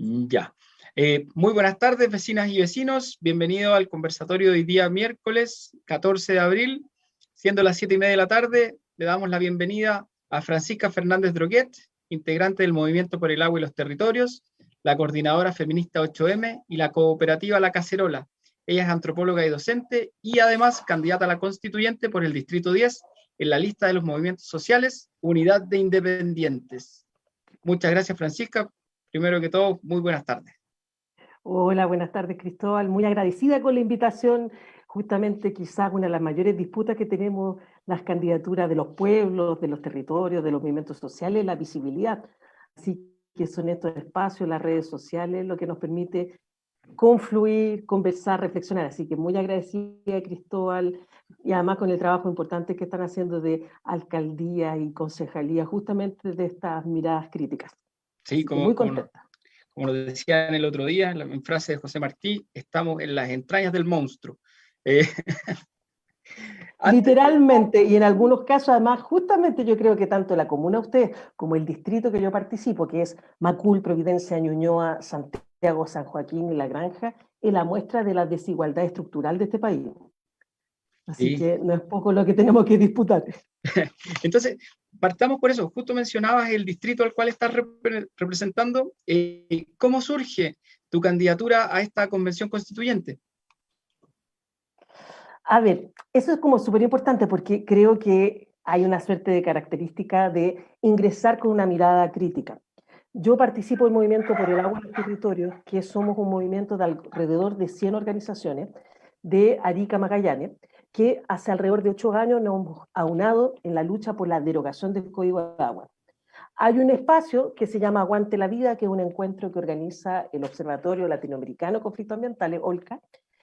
Ya. Muy buenas tardes, vecinas y vecinos. Bienvenido al conversatorio de hoy día, miércoles 14 de abril. Siendo las 7:30 de la tarde, le damos la bienvenida a Francisca Fernández Droguet, integrante del Movimiento por el Agua y los Territorios, la coordinadora feminista 8M y la cooperativa La Cacerola. Ella es antropóloga y docente y además candidata a la constituyente por el Distrito 10 en la lista de los movimientos sociales, Unidad de Independientes. Muchas gracias, Francisca. Primero que todo, muy buenas tardes. Hola, buenas tardes, Cristóbal. Muy agradecida con la invitación. Justamente quizás una de las mayores disputas que tenemos las candidaturas de los pueblos, de los territorios, de los movimientos sociales, la visibilidad. Así que son estos espacios, las redes sociales, lo que nos permite confluir, conversar, reflexionar. Así que muy agradecida, Cristóbal, y además con el trabajo importante que están haciendo de alcaldía y concejalía, justamente de estas miradas críticas. Sí, Así que muy contenta. como nos decían el otro día en frase de José Martí, estamos en las entrañas del monstruo. Literalmente, y en algunos casos, además, justamente yo creo que tanto la comuna usted como el distrito que yo participo, que es Macul, Providencia, Ñuñoa, Santiago, San Joaquín y La Granja, es la muestra de la desigualdad estructural de este país. Así Sí. que no es poco lo que tenemos que disputar. Entonces, partamos por eso. Justo mencionabas el distrito al cual estás representando. ¿Cómo surge tu candidatura a esta convención constituyente? A ver, eso es como súper importante porque creo que hay una suerte de característica de ingresar con una mirada crítica. Yo participo del Movimiento por el Agua en los Territorios, que somos un movimiento de alrededor de 100 organizaciones de Arica, Magallanes, que hace alrededor de 8 años nos hemos aunado en la lucha por la derogación del Código de Agua. Hay un espacio que se llama Aguante la Vida, que es un encuentro que organiza el Observatorio Latinoamericano de Conflictos Ambientales, OLCA,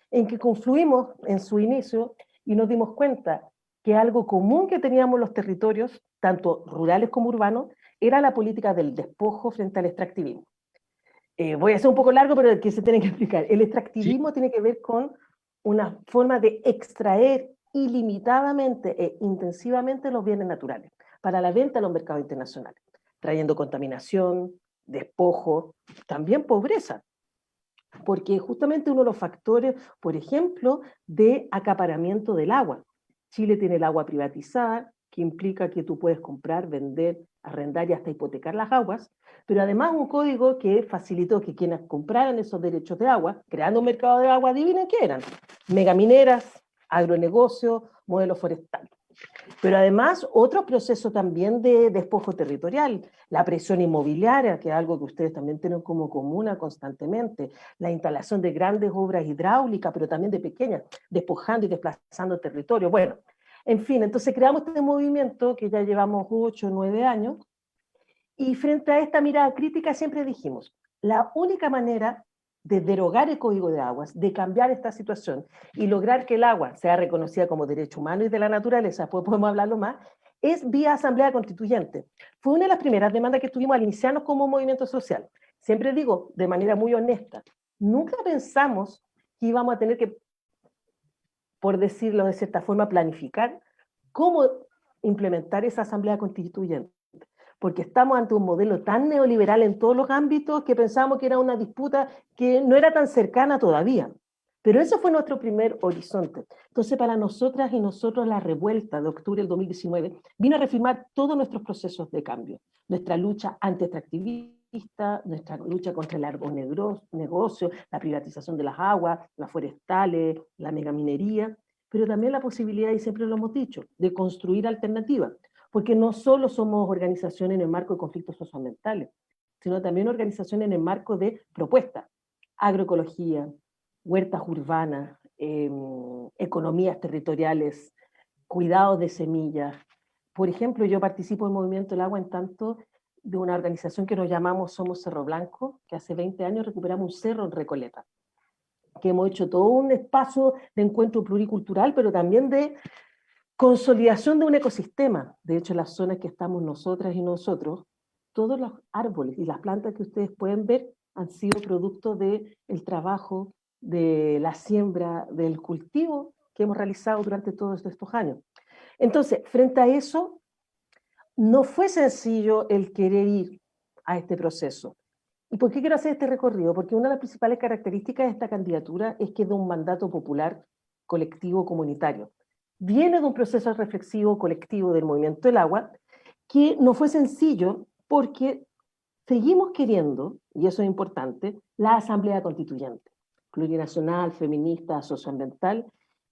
en que confluimos en su inicio y nos dimos cuenta que algo común que teníamos los territorios, tanto rurales como urbanos, era la política del despojo frente al extractivismo. Voy a ser un poco largo, pero que se tiene que explicar. El extractivismo Sí. tiene que ver con una forma de extraer ilimitadamente e intensivamente los bienes naturales para la venta a los mercados internacionales, trayendo contaminación, despojo, también pobreza, porque justamente uno de los factores, por ejemplo, de acaparamiento del agua. Chile tiene el agua privatizada, que implica que tú puedes comprar, vender, arrendar y hasta hipotecar las aguas, pero además un código que facilitó que quienes compraran esos derechos de agua, creando un mercado de agua, adivinen qué eran, megamineras, agronegocio, modelos forestales. Pero además, otro proceso también de despojo territorial, la presión inmobiliaria, que es algo que ustedes también tienen como comuna constantemente, la instalación de grandes obras hidráulicas, pero también de pequeñas, despojando y desplazando territorio. Bueno, en fin, entonces creamos este movimiento que ya llevamos 8 o 9 años, y frente a esta mirada crítica siempre dijimos, la única manera de derogar el Código de Aguas, de cambiar esta situación y lograr que el agua sea reconocida como derecho humano y de la naturaleza, después podemos hablarlo más, es vía asamblea constituyente. Fue una de las primeras demandas que tuvimos al iniciarnos como movimiento social. Siempre digo, de manera muy honesta, nunca pensamos que íbamos a tener que, por decirlo de cierta forma, planificar cómo implementar esa asamblea constituyente, porque estamos ante un modelo tan neoliberal en todos los ámbitos que pensábamos que era una disputa que no era tan cercana todavía. Pero eso fue nuestro primer horizonte. Entonces, para nosotras y nosotros, la revuelta de octubre del 2019 vino a reafirmar todos nuestros procesos de cambio, nuestra lucha anti-extractivista, nuestra lucha contra el agronegocio, la privatización de las aguas, las forestales, la megaminería, pero también la posibilidad, y siempre lo hemos dicho, de construir alternativas, porque no solo somos organizaciones en el marco de conflictos socioambientales, sino también organizaciones en el marco de propuestas, agroecología, huertas urbanas, economías territoriales, cuidados de semillas. Por ejemplo, yo participo en Movimiento del Agua en tanto de una organización que nos llamamos Somos Cerro Blanco, que hace 20 años recuperamos un cerro en Recoleta, que hemos hecho todo un espacio de encuentro pluricultural, pero también de consolidación de un ecosistema. De hecho, en las zonas que estamos nosotras y nosotros, todos los árboles y las plantas que ustedes pueden ver han sido producto del trabajo, de la siembra, del cultivo que hemos realizado durante todos estos años. Entonces, frente a eso, no fue sencillo el querer ir a este proceso. ¿Y por qué quiero hacer este recorrido? Porque una de las principales características de esta candidatura es que es de un mandato popular colectivo comunitario. Viene de un proceso reflexivo colectivo del movimiento del agua, que no fue sencillo porque seguimos queriendo, y eso es importante, la Asamblea Constituyente, plurinacional, feminista, socioambiental,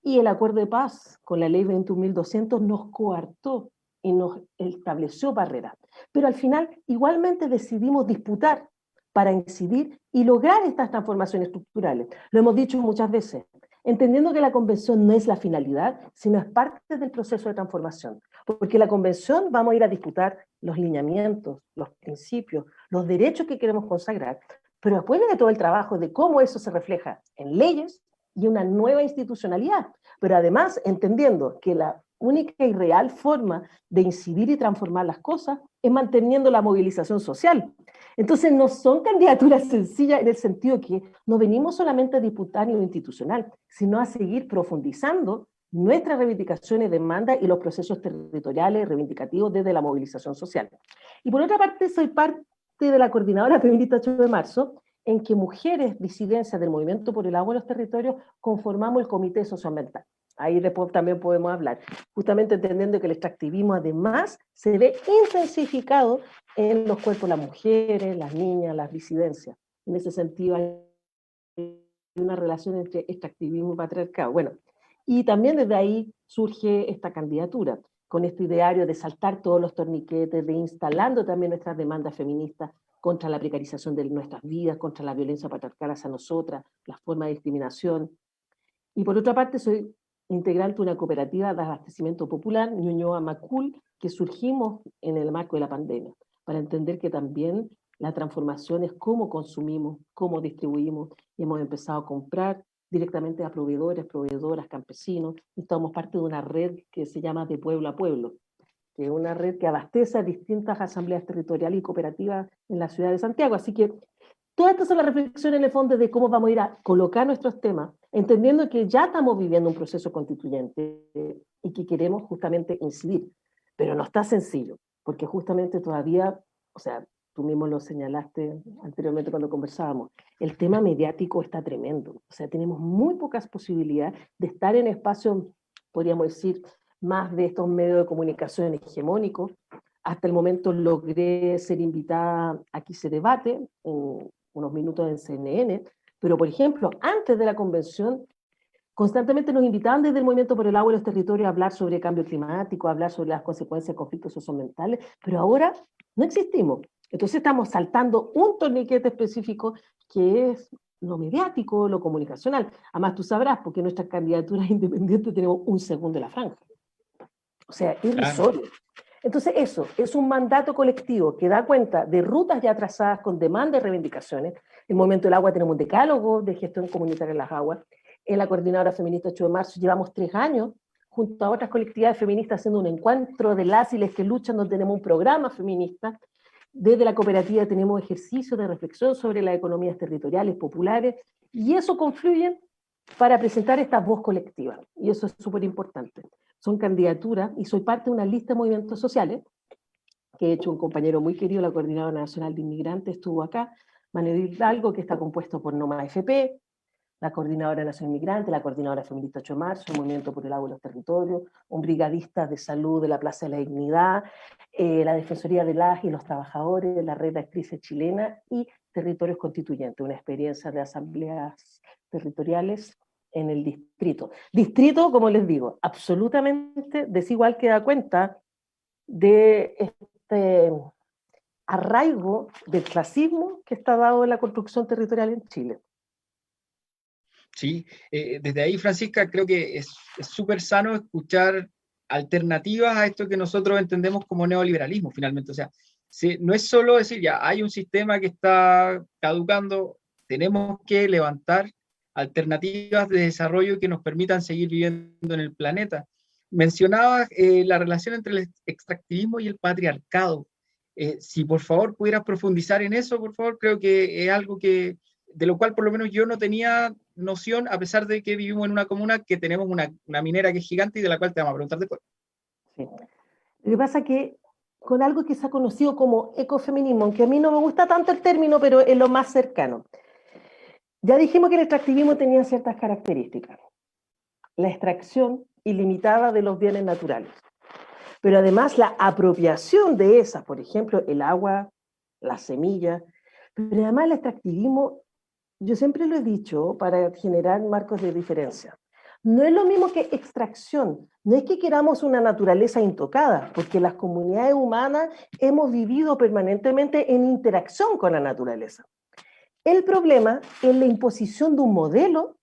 y el acuerdo de paz con la ley 21.200 nos coartó y nos estableció barreras. Pero al final igualmente decidimos disputar para incidir y lograr estas transformaciones estructurales. Lo hemos dicho muchas veces, entendiendo que la convención no es la finalidad, sino es parte del proceso de transformación. Porque la convención vamos a ir a disputar los lineamientos, los principios, los derechos que queremos consagrar, pero después de todo el trabajo de cómo eso se refleja en leyes y una nueva institucionalidad, pero además entendiendo que la única y real forma de incidir y transformar las cosas es manteniendo la movilización social. Entonces no son candidaturas sencillas en el sentido que no venimos solamente a disputar lo institucional, sino a seguir profundizando nuestras reivindicaciones, demandas y los procesos territoriales reivindicativos desde la movilización social. Y por otra parte, soy parte de la coordinadora feminista 8 de marzo, en que mujeres disidencias del movimiento por el agua en los territorios conformamos el Comité Socioambiental. Ahí después también podemos hablar, justamente entendiendo que el extractivismo además se ve intensificado en los cuerpos de las mujeres, las niñas, las disidencias. En ese sentido hay una relación entre extractivismo y patriarcado. Bueno, y también desde ahí surge esta candidatura, con este ideario de saltar todos los torniquetes, de instalando también nuestras demandas feministas contra la precarización de nuestras vidas, contra la violencia patriarcal hacia nosotras, las formas de discriminación. Y por otra parte, soy integrante de una cooperativa de abastecimiento popular, Ñuñoa Macul, que surgimos en el marco de la pandemia, para entender que también la transformación es cómo consumimos, cómo distribuimos, y hemos empezado a comprar directamente a proveedores, proveedoras, campesinos, y estamos parte de una red que se llama De Pueblo a Pueblo, que es una red que abastece a distintas asambleas territoriales y cooperativas en la ciudad de Santiago. Así que todas estas son las reflexiones en el fondo de cómo vamos a ir a colocar nuestros temas, entendiendo que ya estamos viviendo un proceso constituyente y que queremos justamente incidir. Pero no está sencillo, porque justamente todavía, o sea, tú mismo lo señalaste anteriormente cuando conversábamos, el tema mediático está tremendo. O sea, tenemos muy pocas posibilidades de estar en espacios, podríamos decir, más de estos medios de comunicación hegemónicos. Hasta el momento logré ser invitada a que se debate en unos minutos en CNN, pero por ejemplo, antes de la convención, constantemente nos invitaban desde el Movimiento por el Agua y los Territorios a hablar sobre cambio climático, a hablar sobre las consecuencias de conflictos socioambientales, pero ahora no existimos. Entonces estamos saltando un torniquete específico que es lo mediático, lo comunicacional. Además tú sabrás, porque nuestras candidaturas independientes tenemos un segundo de la franja. O sea, irrisorio. Claro. Entonces eso, es un mandato colectivo que da cuenta de rutas ya trazadas con demandas y reivindicaciones. En el Movimiento del Agua tenemos un decálogo de gestión comunitaria en las aguas. En la Coordinadora Feminista 8 de marzo llevamos 3 años junto a otras colectividades feministas haciendo un encuentro de las y les que luchan, donde tenemos un programa feminista. Desde la cooperativa tenemos ejercicios de reflexión sobre las economías territoriales, populares, y eso confluye para presentar esta voz colectiva. Y eso es súper importante. Son candidaturas, y soy parte de una lista de movimientos sociales, que he hecho un compañero muy querido, la Coordinadora Nacional de Inmigrantes, estuvo acá, Manuel Hidalgo, que está compuesto por NOMA FP, la Coordinadora Nacional Inmigrante, la Coordinadora Feminista 8 de marzo, el Movimiento por el Agua y los Territorios, un brigadista de salud de la Plaza de la Dignidad, la Defensoría de las y los Trabajadores, la Red de Actrices Chilena y Territorios Constituyentes, una experiencia de asambleas territoriales en el distrito. Distrito, como les digo, absolutamente desigual, que da cuenta de este arraigo del clasismo que está dado en la construcción territorial en Chile. Sí, desde ahí, Francisca, creo que es súper sano escuchar alternativas a esto que nosotros entendemos como neoliberalismo, finalmente. O sea, no es solo decir, ya, hay un sistema que está caducando, tenemos que levantar alternativas de desarrollo que nos permitan seguir viviendo en el planeta. Mencionabas la relación entre el extractivismo y el patriarcado. Si por favor pudieras profundizar en eso, por favor, creo que es algo que, de lo cual por lo menos yo no tenía noción, a pesar de que vivimos en una comuna que tenemos una minera que es gigante y de la cual te vamos a preguntar después. Sí. Lo que pasa es que con algo que se ha conocido como ecofeminismo, aunque a mí no me gusta tanto el término, pero es lo más cercano. Ya dijimos que el extractivismo tenía ciertas características. La extracción ilimitada de los bienes naturales, pero además la apropiación de esas, por ejemplo, el agua, las semillas, pero además el extractivismo, yo siempre lo he dicho, para generar marcos de diferencia. No es lo mismo que extracción, no es que queramos una naturaleza intocada, porque las comunidades humanas hemos vivido permanentemente en interacción con la naturaleza. El problema es la imposición de un modelo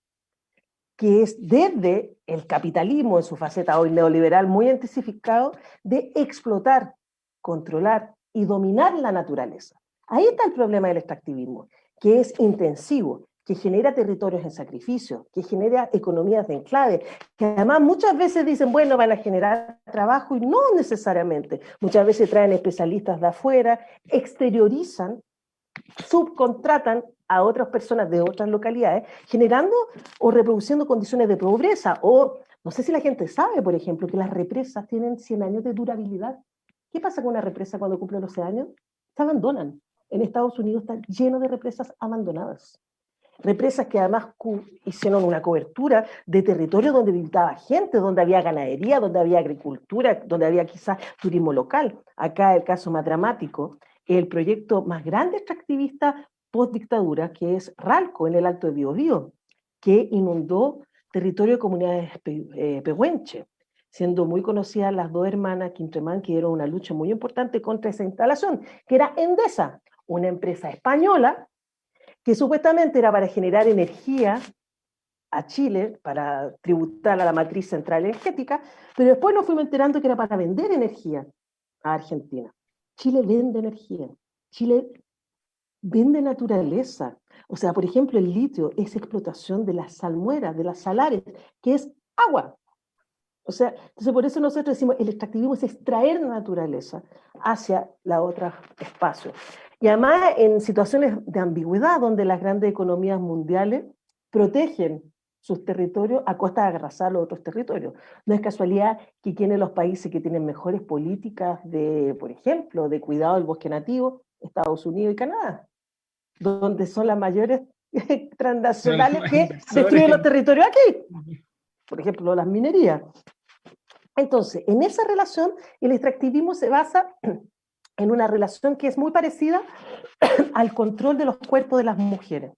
que es desde el capitalismo en su faceta hoy neoliberal muy intensificado, de explotar, controlar y dominar la naturaleza. Ahí está el problema del extractivismo, que es intensivo, que genera territorios en sacrificio, que genera economías de enclave, que además muchas veces dicen, bueno, van a generar trabajo y no necesariamente. Muchas veces traen especialistas de afuera, exteriorizan, subcontratan a otras personas de otras localidades, generando o reproduciendo condiciones de pobreza. O no sé si la gente sabe, por ejemplo, que las represas tienen 100 años de durabilidad. ¿Qué pasa con una represa cuando cumple los 100 años? Se abandonan. En Estados Unidos está lleno de represas abandonadas. Represas que además hicieron una cobertura de territorio donde visitaba gente, donde había ganadería, donde había agricultura, donde había quizás turismo local. Acá el caso más dramático, el proyecto más grande extractivista post-dictadura, que es Ralco, en el Alto de Biobío, que inundó territorio de comunidades pehuenche, siendo muy conocidas las dos hermanas Quintremán, que dieron una lucha muy importante contra esa instalación, que era Endesa, una empresa española que supuestamente era para generar energía a Chile, para tributar a la matriz central energética, pero después nos fuimos enterando que era para vender energía a Argentina. Chile vende energía, Chile vende naturaleza. O sea, por ejemplo, el litio es explotación de las salmueras, de las salares, que es agua. O sea, entonces por eso nosotros decimos, el extractivismo es extraer la naturaleza hacia la otra espacio. Y además en situaciones de ambigüedad, donde las grandes economías mundiales protegen sus territorios a costa de arrasar los otros territorios. No es casualidad que quienes los países que tienen mejores políticas de, por ejemplo, de cuidado del bosque nativo, Estados Unidos y Canadá, donde son las mayores transnacionales que destruyen los territorios aquí. Por ejemplo, las minerías. Entonces, en esa relación, el extractivismo se basa en una relación que es muy parecida al control de los cuerpos de las mujeres.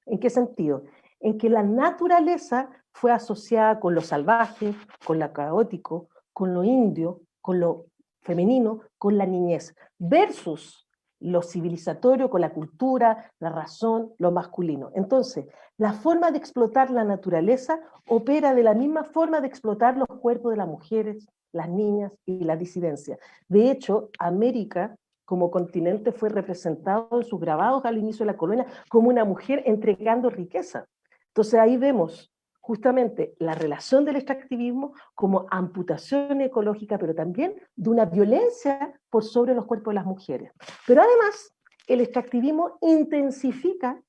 ¿En qué sentido? En que la naturaleza fue asociada con lo salvaje, con lo caótico, con lo indio, con lo femenino, con la niñez, versus lo civilizatorio con la cultura, la razón, lo masculino. Entonces, la forma de explotar la naturaleza opera de la misma forma de explotar los cuerpos de las mujeres, las niñas y la disidencia. De hecho, América como continente fue representado en sus grabados al inicio de la colonia como una mujer entregando riqueza. Entonces ahí vemos justamente la relación del extractivismo como amputación ecológica, pero también de una violencia por sobre los cuerpos de las mujeres. Pero además, el extractivismo intensifica,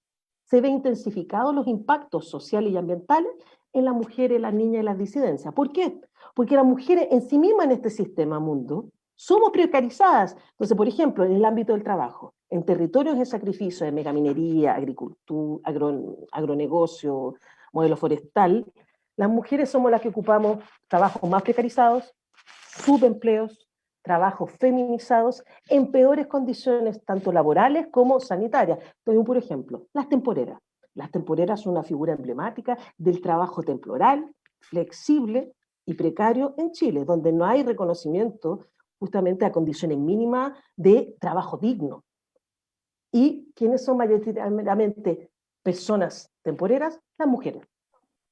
se ve intensificados los impactos sociales y ambientales en las mujeres, las niñas y las disidencias. ¿Por qué? Porque las mujeres en sí mismas en este sistema mundo somos precarizadas. Entonces, por ejemplo, en el ámbito del trabajo, en territorios de sacrificio de megaminería, agricultura, agronegocio, modelo forestal, las mujeres somos las que ocupamos trabajos más precarizados, subempleos, trabajos feminizados, en peores condiciones, tanto laborales como sanitarias. Doy un puro ejemplo, las temporeras. Las temporeras son una figura emblemática del trabajo temporal, flexible y precario en Chile, donde no hay reconocimiento justamente a condiciones mínimas de trabajo digno. ¿Y quiénes son mayoritariamente personas temporeras? Las mujeres.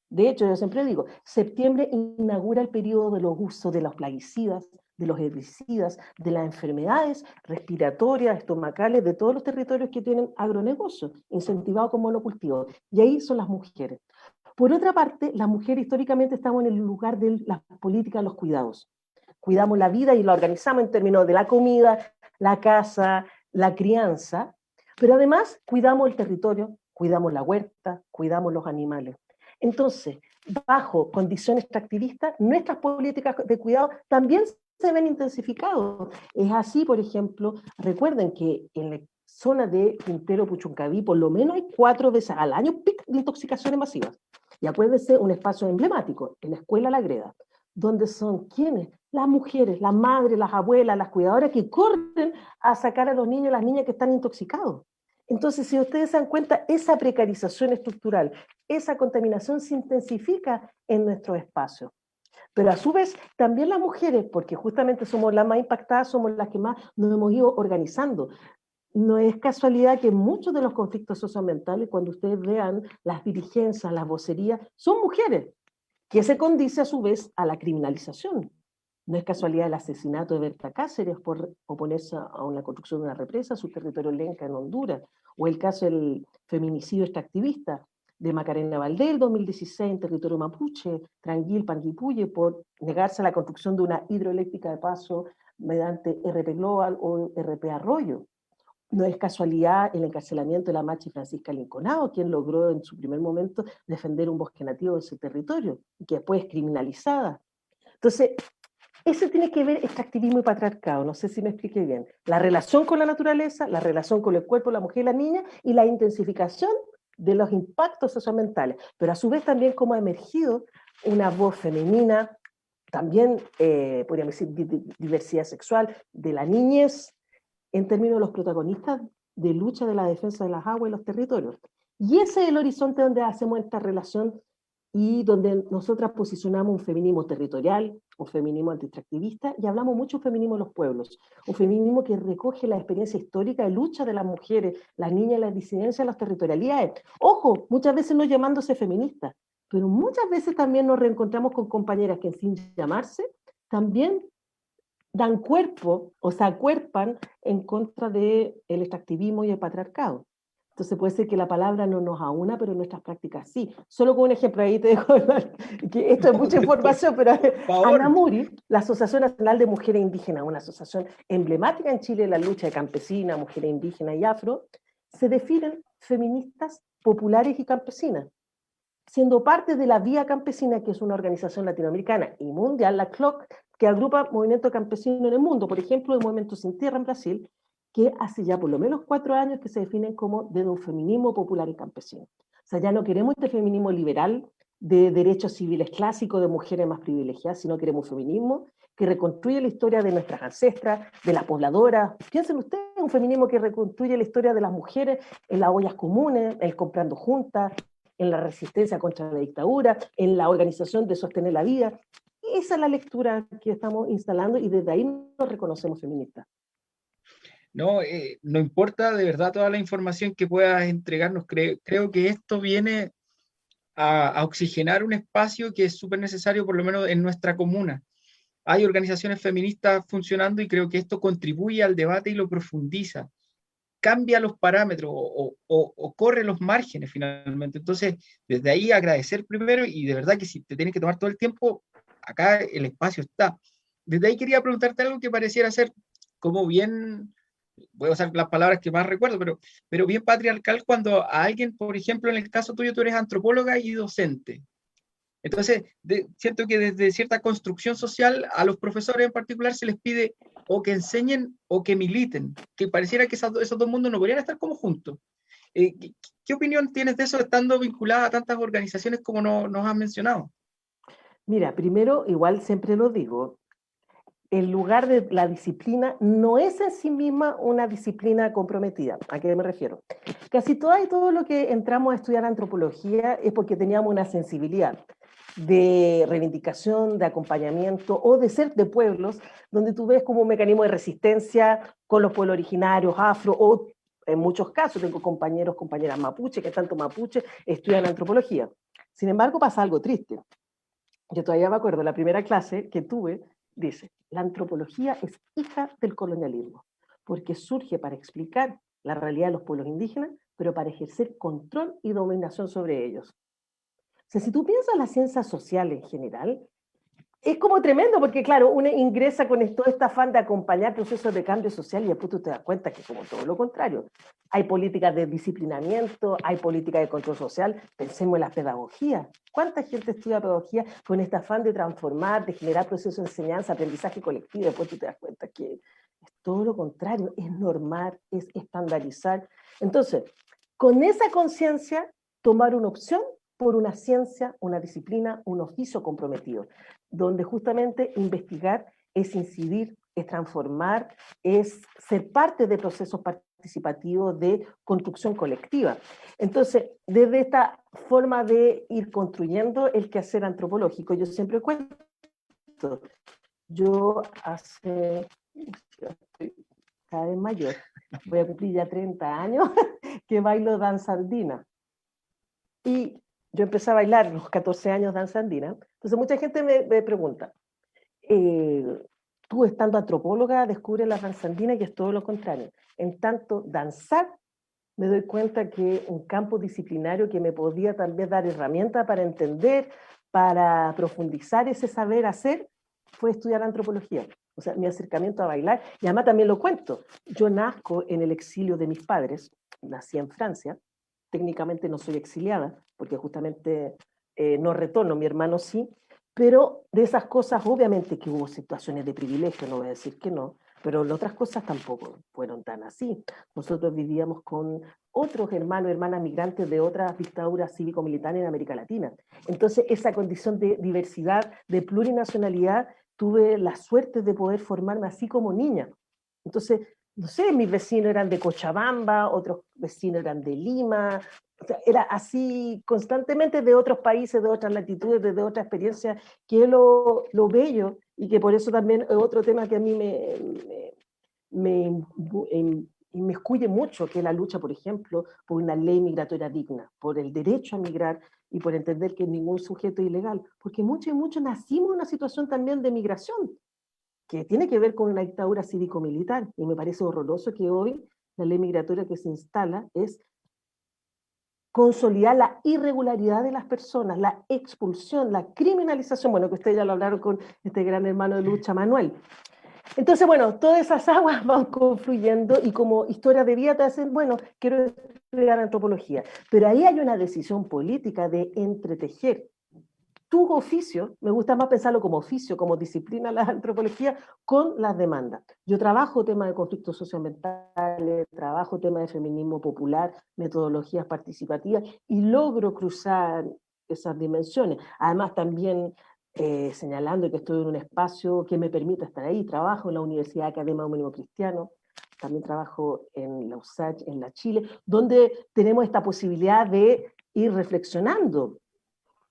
De hecho, yo siempre digo, septiembre inaugura el periodo de los usos de los plaguicidas, de los herbicidas, de las enfermedades respiratorias, estomacales, de todos los territorios que tienen agronegocios, incentivados como monocultivo. Y ahí son las mujeres. Por otra parte, las mujeres históricamente estamos en el lugar de las políticas de los cuidados. Cuidamos la vida y la organizamos en términos de la comida, la casa, la crianza, pero además cuidamos el territorio, cuidamos la huerta, cuidamos los animales. Entonces, bajo condiciones extractivistas, nuestras políticas de cuidado también se ven intensificados. Es así, por ejemplo, recuerden que en la zona de Quintero Puchuncaví por lo menos hay 4 veces al año pic de intoxicaciones masivas. Y acuérdense, un espacio emblemático, en la escuela La Greda, donde son quienes, las mujeres, las madres, las abuelas, las cuidadoras que corren a sacar a los niños y las niñas que están intoxicados. Entonces, si ustedes se dan cuenta, esa precarización estructural, esa contaminación se intensifica en nuestros espacios. Pero a su vez, también las mujeres, porque justamente somos las más impactadas, somos las que más nos hemos ido organizando. No es casualidad que muchos de los conflictos socioambientales, cuando ustedes vean las dirigencias, las vocerías, son mujeres, que se condice a su vez a la criminalización. No es casualidad el asesinato de Berta Cáceres por oponerse a una construcción de una represa a su territorio lenca en Honduras, o el caso del feminicidio extractivista de Macarena Valdés el 2016 en territorio mapuche, Tranguil, Panguipulli, por negarse a la construcción de una hidroeléctrica de paso mediante RP Global o RP Arroyo. No es casualidad el encarcelamiento de la machi Francisca Linconado, quien logró en su primer momento defender un bosque nativo de ese territorio, y que después es criminalizada. Entonces, eso tiene que ver extractivismo y patriarcado, no sé si me expliqué bien. La relación con la naturaleza, la relación con el cuerpo de la mujer y la niña, y la intensificación de los impactos socioambientales, pero a su vez también como ha emergido una voz femenina, también podríamos decir diversidad sexual, de la niñez, en términos de los protagonistas de lucha de la defensa de las aguas y los territorios. Y ese es el horizonte donde hacemos esta relación y donde nosotras posicionamos un feminismo territorial, un feminismo antiextractivista, y hablamos mucho de feminismo de los pueblos, un feminismo que recoge la experiencia histórica de lucha de las mujeres, las niñas, las disidencias, las territorialidades. Ojo, muchas veces no llamándose feministas, pero muchas veces también nos reencontramos con compañeras que sin llamarse, también dan cuerpo o se acuerpan en contra del extractivismo y el patriarcado. Entonces puede ser que la palabra no nos aúna, pero nuestras prácticas sí. Solo con un ejemplo, ahí te dejo, que esto es mucha información, pero Por favor. ANAMURI, la Asociación Nacional de Mujeres Indígenas, una asociación emblemática en Chile en la lucha de campesinas, mujeres indígenas y afro, se definen feministas populares y campesinas, siendo parte de la Vía Campesina, que es una organización latinoamericana y mundial, la CLOC, que agrupa movimiento campesino en el mundo, por ejemplo, el Movimiento Sin Tierra en Brasil, que hace ya por lo menos 4 años que se definen como de un feminismo popular y campesino. O sea, ya no queremos este feminismo liberal de derechos civiles clásicos de mujeres más privilegiadas, sino queremos un feminismo que reconstruye la historia de nuestras ancestras, de las pobladoras. Piensen ustedes, un feminismo que reconstruye la historia de las mujeres en las ollas comunes, el comprando juntas, en la resistencia contra la dictadura, en la organización de sostener la vida. Esa es la lectura que estamos instalando y desde ahí nos reconocemos feministas. No, no importa de verdad toda la información que puedas entregarnos. Creo que esto viene a oxigenar un espacio que es súper necesario, por lo menos en nuestra comuna. Hay organizaciones feministas funcionando y creo que esto contribuye al debate y lo profundiza. Cambia los parámetros o corre los márgenes finalmente. Entonces, desde ahí agradecer primero y de verdad que si te tienes que tomar todo el tiempo, acá el espacio está. Desde ahí quería preguntarte algo que pareciera ser como bien, voy a usar las palabras que más recuerdo, pero bien patriarcal cuando a alguien, por ejemplo, en el caso tuyo, tú eres antropóloga y docente. Entonces, siento que desde cierta construcción social a los profesores en particular se les pide o que enseñen o que militen, que pareciera que esos dos mundos no podrían estar como juntos. ¿Qué opinión tienes de eso estando vinculada a tantas organizaciones como nos has mencionado? Mira, primero, igual siempre lo digo, el lugar de la disciplina no es en sí misma una disciplina comprometida. ¿A qué me refiero? Casi todo lo que entramos a estudiar antropología es porque teníamos una sensibilidad de reivindicación, de acompañamiento o de ser de pueblos, donde tú ves como un mecanismo de resistencia con los pueblos originarios, afro, o en muchos casos tengo compañeros, compañeras mapuche, que tanto mapuche estudian antropología. Sin embargo, pasa algo triste. Yo todavía me acuerdo, la primera clase que tuve, dice, la antropología es hija del colonialismo, porque surge para explicar la realidad de los pueblos indígenas, pero para ejercer control y dominación sobre ellos. O sea, si tú piensas en la ciencia social en general, es como tremendo, porque claro, uno ingresa con todo este afán de acompañar procesos de cambio social y después tú te das cuenta que es como todo lo contrario. Hay políticas de disciplinamiento, hay políticas de control social, pensemos en la pedagogía. ¿Cuánta gente estudia pedagogía con este afán de transformar, de generar procesos de enseñanza, aprendizaje colectivo? Después tú te das cuenta que es todo lo contrario, es normar, es estandarizar. Entonces, con esa conciencia, tomar una opción por una ciencia, una disciplina, un oficio comprometido, donde justamente investigar es incidir, es transformar, es ser parte de procesos participativos de construcción colectiva. Entonces, desde esta forma de ir construyendo el quehacer antropológico, yo siempre cuento, yo hace, estoy cada vez mayor, voy a cumplir ya 30 años, que bailo danza andina. Y yo empecé a bailar a los 14 años danza andina. Entonces mucha gente me pregunta, tú estando antropóloga descubres la danza andina y es todo lo contrario. En tanto, danzar, me doy cuenta que un campo disciplinario que me podía también dar herramientas para entender, para profundizar ese saber hacer, fue estudiar antropología. O sea, mi acercamiento a bailar, y además también lo cuento, yo nazco en el exilio de mis padres, nací en Francia, técnicamente no soy exiliada, porque justamente no retorno, mi hermano sí, pero de esas cosas, obviamente que hubo situaciones de privilegio, no voy a decir que no, pero las otras cosas tampoco fueron tan así. Nosotros vivíamos con otros hermanos y hermanas migrantes de otras dictaduras cívico-militares en América Latina. Entonces, esa condición de diversidad, de plurinacionalidad, tuve la suerte de poder formarme así como niña. Entonces, no sé, mis vecinos eran de Cochabamba, otros vecinos eran de Lima, o sea, era así constantemente de otros países, de otras latitudes, de otras experiencias, que es lo bello y que por eso también es otro tema que a mí me inmiscuye mucho, que es la lucha, por ejemplo, por una ley migratoria digna, por el derecho a migrar y por entender que ningún sujeto es ilegal, porque muchos y muchos nacimos en una situación también de migración, que tiene que ver con una dictadura cívico-militar, y me parece horroroso que hoy la ley migratoria que se instala es consolidar la irregularidad de las personas, la expulsión, la criminalización, bueno, que ustedes ya lo hablaron con este gran hermano de lucha, Manuel. Entonces, bueno, todas esas aguas van confluyendo y como historia de vida te hacen, bueno, quiero estudiar antropología, pero ahí hay una decisión política de entretejer tu oficio, me gusta más pensarlo como oficio, como disciplina la antropología, con las demandas. Yo trabajo temas de conflictos socioambientales, trabajo temas de feminismo popular, metodologías participativas y logro cruzar esas dimensiones. Además también señalando que estoy en un espacio que me permite estar ahí, trabajo en la Universidad Academia Humanismo Cristiano, también trabajo en la USACH, en la Chile, donde tenemos esta posibilidad de ir reflexionando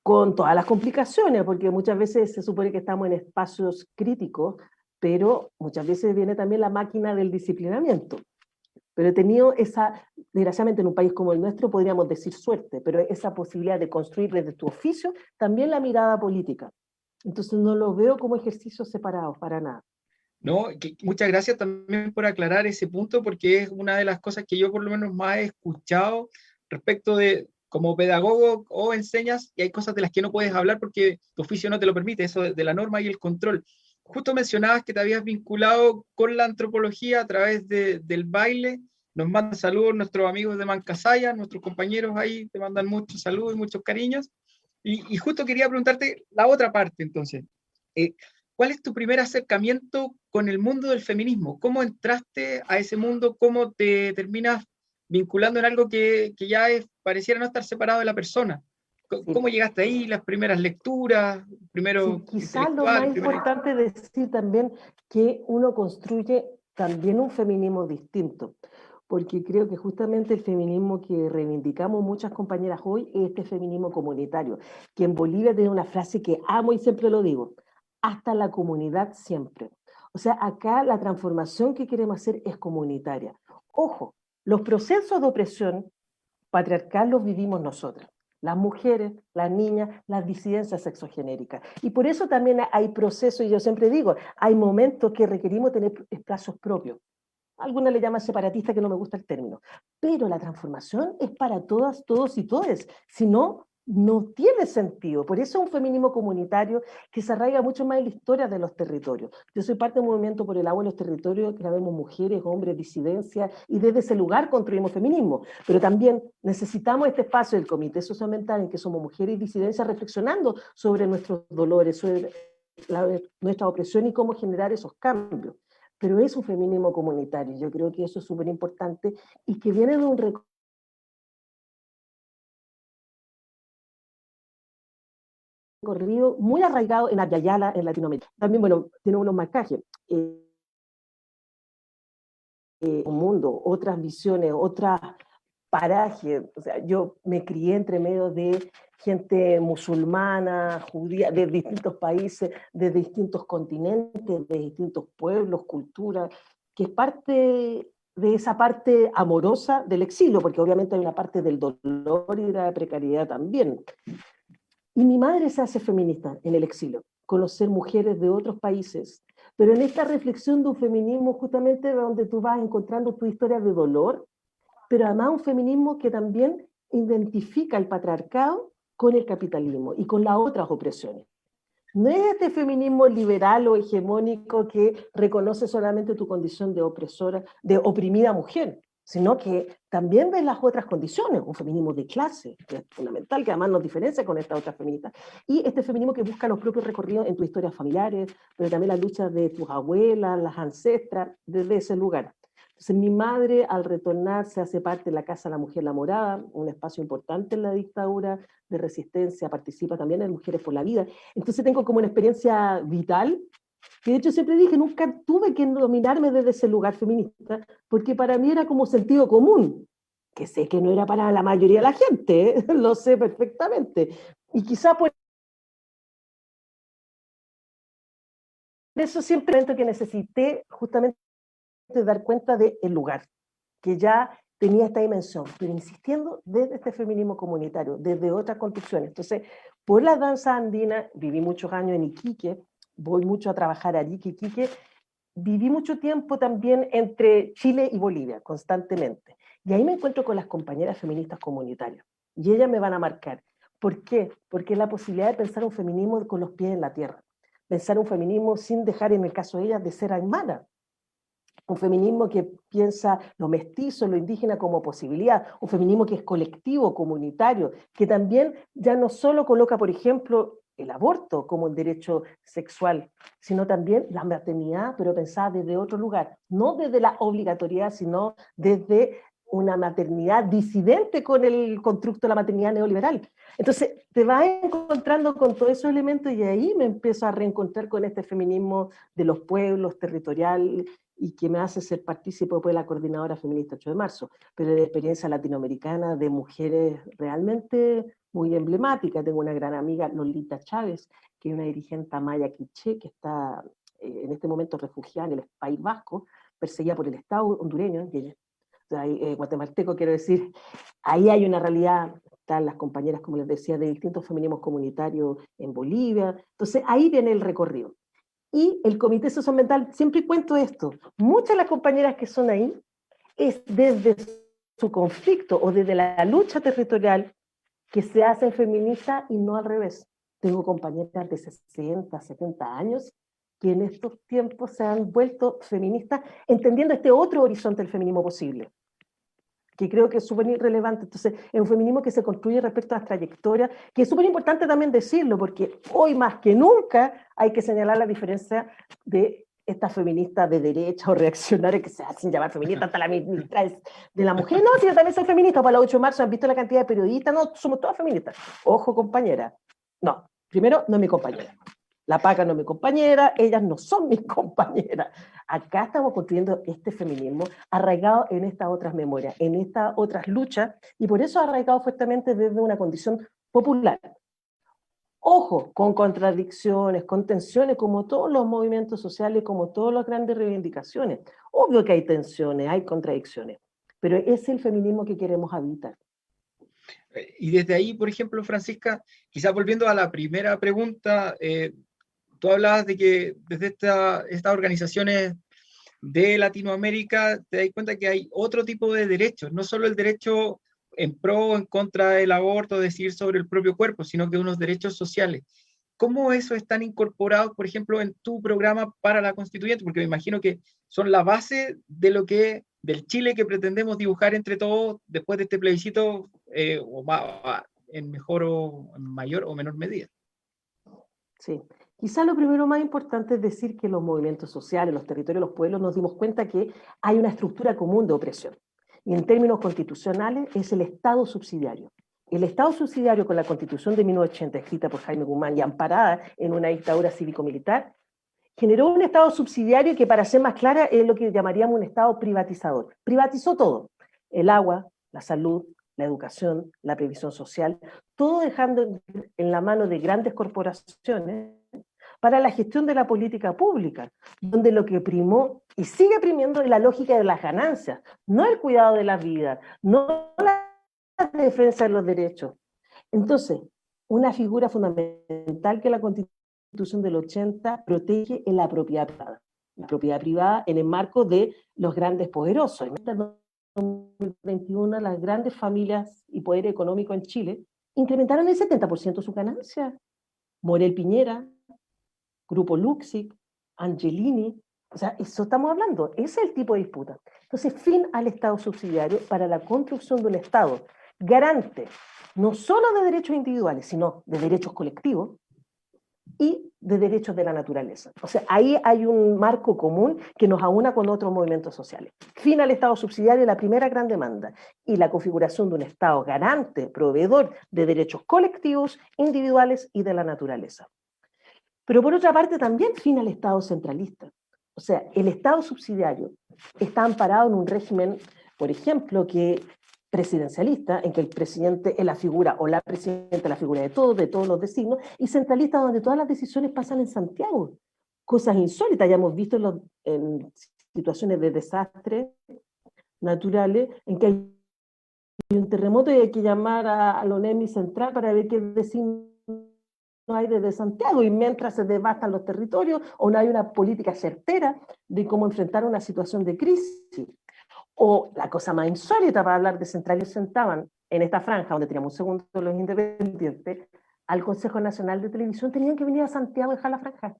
con todas las complicaciones, porque muchas veces se supone que estamos en espacios críticos, pero muchas veces viene también la máquina del disciplinamiento. Pero he tenido esa, desgraciadamente en un país como el nuestro podríamos decir suerte, pero esa posibilidad de construir desde tu oficio también la mirada política. Entonces no lo veo como ejercicios separados, para nada. No, muchas gracias también por aclarar ese punto, porque es una de las cosas que yo por lo menos más he escuchado respecto de como pedagogo o enseñas y hay cosas de las que no puedes hablar porque tu oficio no te lo permite, eso de la norma y el control. Justo mencionabas que te habías vinculado con la antropología a través del baile. Nos mandan saludos nuestros amigos de Mancasaya, nuestros compañeros ahí te mandan muchos saludos y muchos cariños. Y justo quería preguntarte la otra parte entonces. Eh, ¿Cuál es tu primer acercamiento con el mundo del feminismo? ¿Cómo entraste a ese mundo? ¿Cómo te terminas vinculando en algo que ya pareciera no estar separado de la persona? Sí. ¿Cómo llegaste ahí? ¿Las primeras lecturas? Sí, ¿Primero quizás lo más intelectual? Primero... importante es decir también que uno construye también un feminismo distinto, porque creo que justamente el feminismo que reivindicamos muchas compañeras hoy es este feminismo comunitario, que en Bolivia tiene una frase que amo y siempre lo digo, hasta la comunidad siempre. O sea, acá la transformación que queremos hacer es comunitaria. Ojo, los procesos de opresión patriarcal los vivimos nosotras, las mujeres, las niñas, las disidencias sexogenéricas. Y por eso también hay procesos, y yo siempre digo, hay momentos que requerimos tener espacios propios. Algunas le llaman separatista, que no me gusta el término. Pero la transformación es para todas, todos y todes. Si no, no tiene sentido. Por eso es un feminismo comunitario que se arraiga mucho más en la historia de los territorios. Yo soy parte del movimiento por el agua en los territorios, que la vemos mujeres, hombres, disidencias, y desde ese lugar construimos feminismo. Pero también necesitamos este espacio del Comité Socioambiental en que somos mujeres y disidencias reflexionando sobre nuestros dolores, sobre nuestra opresión y cómo generar esos cambios. Pero es un feminismo comunitario. Yo creo que eso es súper importante y que viene de un recorrido muy arraigado en Abya en Latinoamérica. También, bueno, tiene unos marcajes. Un mundo, otras visiones, otras parajes. O sea, yo me crié entre medio de gente musulmana, judía, de distintos países, de distintos continentes, de distintos pueblos, culturas, que es parte de esa parte amorosa del exilio, porque obviamente hay una parte del dolor y de la precariedad también. Y mi madre se hace feminista en el exilio, conocer mujeres de otros países, pero en esta reflexión de un feminismo justamente donde tú vas encontrando tu historia de dolor, pero además un feminismo que también identifica el patriarcado con el capitalismo y con las otras opresiones. No es este feminismo liberal o hegemónico que reconoce solamente tu condición de opresora, de oprimida mujer, sino que también ve las otras condiciones, un feminismo de clase, que es fundamental, que además nos diferencia con estas otras feministas, y este feminismo que busca los propios recorridos en tus historias familiares, pero también las luchas de tus abuelas, las ancestras, desde ese lugar. Entonces mi madre al retornar se hace parte de la Casa de la Mujer La Morada, un espacio importante en la dictadura de resistencia, participa también en Mujeres por la Vida. Entonces tengo como una experiencia vital, que de hecho siempre dije, nunca tuve que dominarme desde ese lugar feminista, porque para mí era como sentido común, que sé que no era para la mayoría de la gente, ¿eh? Lo sé perfectamente. Y quizá por eso siempre siento que necesité justamente dar cuenta del lugar, que ya tenía esta dimensión, pero insistiendo desde este feminismo comunitario, desde otras construcciones. Entonces, por la danza andina, viví muchos años en Iquique, voy mucho a trabajar a Arica, Iquique, viví mucho tiempo también entre Chile y Bolivia, constantemente. Y ahí me encuentro con las compañeras feministas comunitarias. Y ellas me van a marcar. ¿Por qué? Porque es la posibilidad de pensar un feminismo con los pies en la tierra. Pensar un feminismo sin dejar, en el caso de ellas, de ser aymara, un feminismo que piensa lo mestizo, lo indígena como posibilidad, un feminismo que es colectivo, comunitario, que también ya no solo coloca, por ejemplo, el aborto como un derecho sexual, sino también la maternidad, pero pensada desde otro lugar, no desde la obligatoriedad, sino desde una maternidad disidente con el constructo de la maternidad neoliberal. Entonces, te vas encontrando con todos esos elementos y ahí me empiezo a reencontrar con este feminismo de los pueblos, territorial, y que me hace ser partícipe de la coordinadora feminista 8 de marzo, pero de experiencia latinoamericana de mujeres realmente muy emblemáticas. Tengo una gran amiga, Lolita Chávez, que es una dirigente maya quiché, que está en este momento refugiada en el País Vasco, perseguida por el Estado hondureño, guatemalteco, quiero decir. Ahí hay una realidad, están las compañeras, como les decía, de distintos feminismos comunitarios en Bolivia. Entonces ahí viene el recorrido. Y el Comité Socioambiental, siempre cuento esto, muchas de las compañeras que son ahí es desde su conflicto o desde la lucha territorial que se hacen feministas y no al revés. Tengo compañeras de 60, 70 años que en estos tiempos se han vuelto feministas entendiendo este otro horizonte del feminismo posible, que creo que es súper relevante. Entonces, es un feminismo que se construye respecto a las trayectorias, que es súper importante también decirlo, porque hoy más que nunca hay que señalar la diferencia de estas feministas de derecha o reaccionarias que se hacen llamar feministas, hasta la ministra de la mujer. No, si yo también soy feminista, para el 8 de marzo han visto la cantidad de periodistas, no, somos todas feministas. Ojo, compañera. No, primero, no es mi compañera. La Paca no es mi compañera, ellas no son mis compañeras. Acá estamos construyendo este feminismo arraigado en estas otras memorias, en estas otras luchas, y por eso arraigado fuertemente desde una condición popular. Ojo, con contradicciones, con tensiones, como todos los movimientos sociales, como todas las grandes reivindicaciones. Obvio que hay tensiones, hay contradicciones, pero es el feminismo que queremos habitar. Y desde ahí, por ejemplo, Francisca, quizás volviendo a la primera pregunta, tú hablabas de que desde estas organizaciones de Latinoamérica te das cuenta que hay otro tipo de derechos, no solo el derecho en pro o en contra del aborto, decidir sobre el propio cuerpo, sino que unos derechos sociales. ¿Cómo eso están incorporados, por ejemplo, en tu programa para la constituyente? Porque me imagino que son la base de lo que, del Chile que pretendemos dibujar entre todos después de este plebiscito, en mejor o en mayor o menor medida. Sí. Quizá lo primero más importante es decir que los movimientos sociales, los territorios, los pueblos, nos dimos cuenta que hay una estructura común de opresión. Y en términos constitucionales es el Estado subsidiario. El Estado subsidiario, con la Constitución de 1980, escrita por Jaime Guzmán y amparada en una dictadura cívico-militar, generó un Estado subsidiario que, para ser más clara, es lo que llamaríamos un Estado privatizador. Privatizó todo: el agua, la salud, la educación, la previsión social, todo dejando en la mano de grandes corporaciones para la gestión de la política pública, donde lo que primó y sigue primiendo es la lógica de las ganancias, no el cuidado de la vida, no la defensa de los derechos. Entonces, una figura fundamental que la Constitución del 80 protege es la propiedad privada. La propiedad privada en el marco de los grandes poderosos. En este 2021, las grandes familias y poder económico en Chile incrementaron el 70% sus ganancias. Morel Piñera, Grupo Luxic, Angelini, o sea, eso estamos hablando, ese es el tipo de disputa. Entonces, fin al Estado subsidiario para la construcción de un Estado garante no solo de derechos individuales, sino de derechos colectivos y de derechos de la naturaleza. O sea, ahí hay un marco común que nos aúna con otros movimientos sociales. Fin al Estado subsidiario, la primera gran demanda, y la configuración de un Estado garante, proveedor de derechos colectivos, individuales y de la naturaleza. Pero por otra parte también fin al Estado centralista. O sea, el Estado subsidiario está amparado en un régimen, por ejemplo, que presidencialista, en que el presidente es la figura, o la presidenta es la figura de todos los designios, y centralista, donde todas las decisiones pasan en Santiago. Cosas insólitas, ya hemos visto en situaciones de desastres naturales, en que hay un terremoto y hay que llamar a la ONEMI central para ver qué designo no hay desde Santiago, y mientras se devastan los territorios o no hay una política certera de cómo enfrentar una situación de crisis. O la cosa más insólita para hablar de centrales, sentaban en esta franja donde teníamos un segundo los independientes al Consejo Nacional de Televisión, tenían que venir a Santiago a dejar la franja.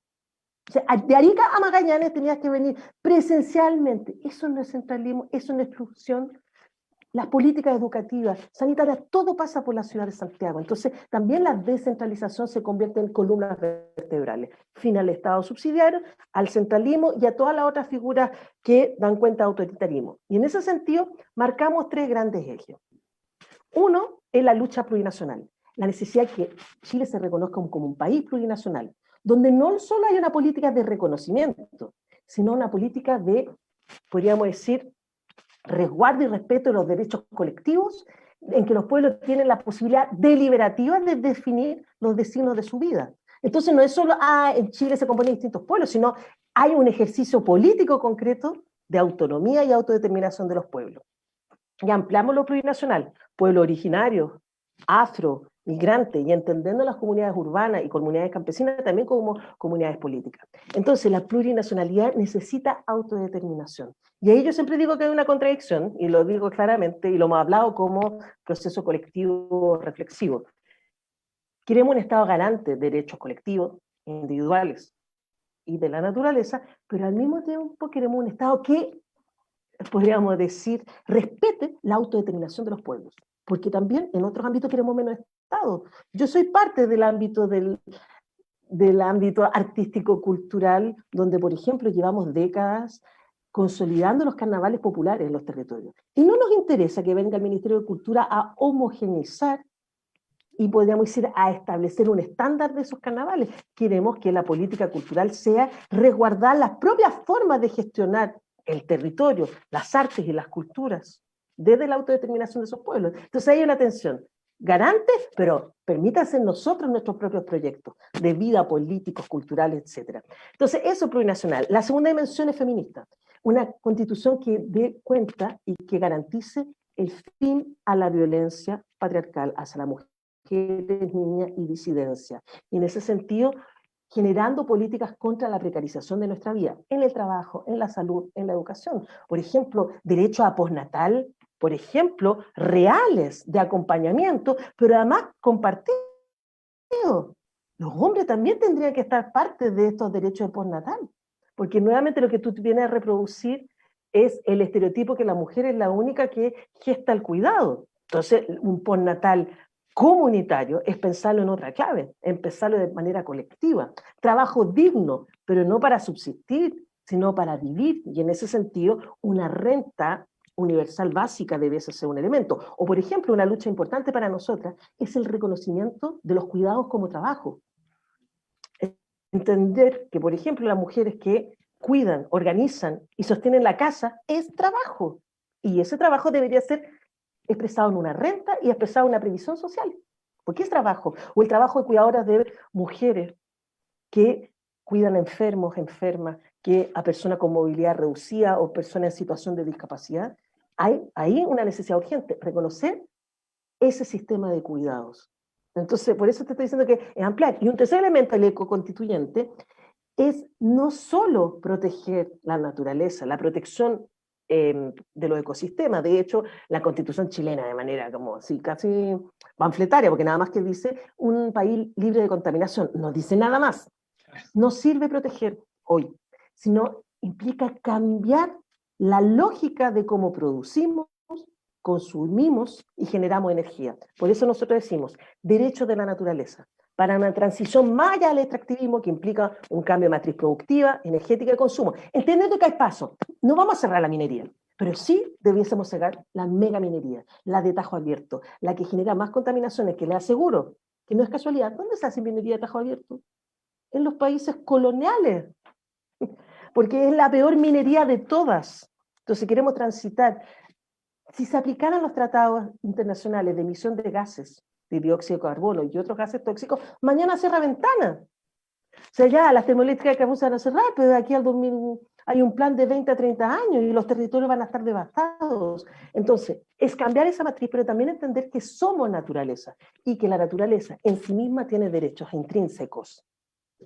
O sea, de Arica a Magallanes tenías que venir presencialmente. Eso no es centralismo, eso no es exclusión. Las políticas educativas, sanitarias, todo pasa por la ciudad de Santiago. Entonces, también la descentralización se convierte en columnas vertebrales. Fin al Estado subsidiario, al centralismo y a todas las otras figuras que dan cuenta de autoritarismo. Y en ese sentido, marcamos tres grandes ejes. Uno es la lucha plurinacional, la necesidad de que Chile se reconozca como un país plurinacional, donde no solo hay una política de reconocimiento, sino una política de, podríamos decir, resguardo y respeto de los derechos colectivos, en que los pueblos tienen la posibilidad deliberativa de definir los destinos de su vida. Entonces no es solo, en Chile se componen distintos pueblos, sino hay un ejercicio político concreto de autonomía y autodeterminación de los pueblos. Y ampliamos lo plurinacional, pueblos originarios, afro, migrantes, y entendiendo las comunidades urbanas y comunidades campesinas también como comunidades políticas. Entonces, la plurinacionalidad necesita autodeterminación. Y ahí yo siempre digo que hay una contradicción, y lo digo claramente, y lo hemos hablado como proceso colectivo reflexivo. Queremos un Estado garante de derechos colectivos, individuales y de la naturaleza, pero al mismo tiempo queremos un Estado que, podríamos decir, respete la autodeterminación de los pueblos. Porque también en otros ámbitos queremos menos Estado. Yo soy parte del ámbito artístico-cultural, donde, por ejemplo, llevamos décadas consolidando los carnavales populares en los territorios. Y no nos interesa que venga el Ministerio de Cultura a homogeneizar y, podríamos decir, a establecer un estándar de esos carnavales. Queremos que la política cultural sea resguardar las propias formas de gestionar el territorio, las artes y las culturas, desde la autodeterminación de esos pueblos. Entonces hay una tensión garante, pero permítanse nosotros nuestros propios proyectos de vida, políticos, culturales, etc. Entonces eso es plurinacional. La segunda dimensión es feminista. Una constitución que dé cuenta y que garantice el fin a la violencia patriarcal hacia la mujer, niñas y disidencia. Y en ese sentido, generando políticas contra la precarización de nuestra vida, en el trabajo, en la salud, en la educación. Por ejemplo, derecho a postnatal por ejemplo, reales de acompañamiento, pero además compartidos. Los hombres también tendrían que estar parte de estos derechos de postnatal, porque nuevamente lo que tú vienes a reproducir es el estereotipo que la mujer es la única que gesta el cuidado. Entonces, un postnatal comunitario es pensarlo en otra clave, en pensarlo de manera colectiva. Trabajo digno, pero no para subsistir, sino para vivir, y en ese sentido, una renta universal básica debe ser un elemento. O, por ejemplo, una lucha importante para nosotras es el reconocimiento de los cuidados como trabajo. Entender que, por ejemplo, las mujeres que cuidan, organizan y sostienen la casa es trabajo. Y ese trabajo debería ser expresado en una renta y expresado en una previsión social. Porque es trabajo. O el trabajo de cuidadoras de mujeres que cuidan a enfermos, enfermas, que a personas con movilidad reducida o personas en situación de discapacidad. Hay ahí una necesidad urgente, reconocer ese sistema de cuidados. Entonces, por eso te estoy diciendo que es ampliar. Y un tercer elemento del ecoconstituyente es no solo proteger la naturaleza, la protección de los ecosistemas. De hecho, la Constitución chilena, de manera como así, casi panfletaria, porque nada más que dice un país libre de contaminación, no dice nada más. No sirve proteger hoy, sino implica cambiar la lógica de cómo producimos, consumimos y generamos energía. Por eso nosotros decimos derechos de la naturaleza, para una transición más allá del extractivismo que implica un cambio de matriz productiva, energética y consumo. Entendiendo que hay pasos, no vamos a cerrar la minería, pero sí debiésemos cerrar la megaminería, la de tajo abierto, la que genera más contaminaciones, que le aseguro que no es casualidad. ¿Dónde se hace minería de tajo abierto? En los países coloniales, porque es la peor minería de todas. Entonces queremos transitar. Si se aplicaran los tratados internacionales de emisión de gases, de dióxido de carbono y otros gases tóxicos, mañana cierra ventana. O sea, ya las termoeléctricas que van a cerrar, pero de aquí al 2000 hay un plan de 20 a 30 años y los territorios van a estar devastados. Entonces, es cambiar esa matriz, pero también entender que somos naturaleza y que la naturaleza en sí misma tiene derechos intrínsecos,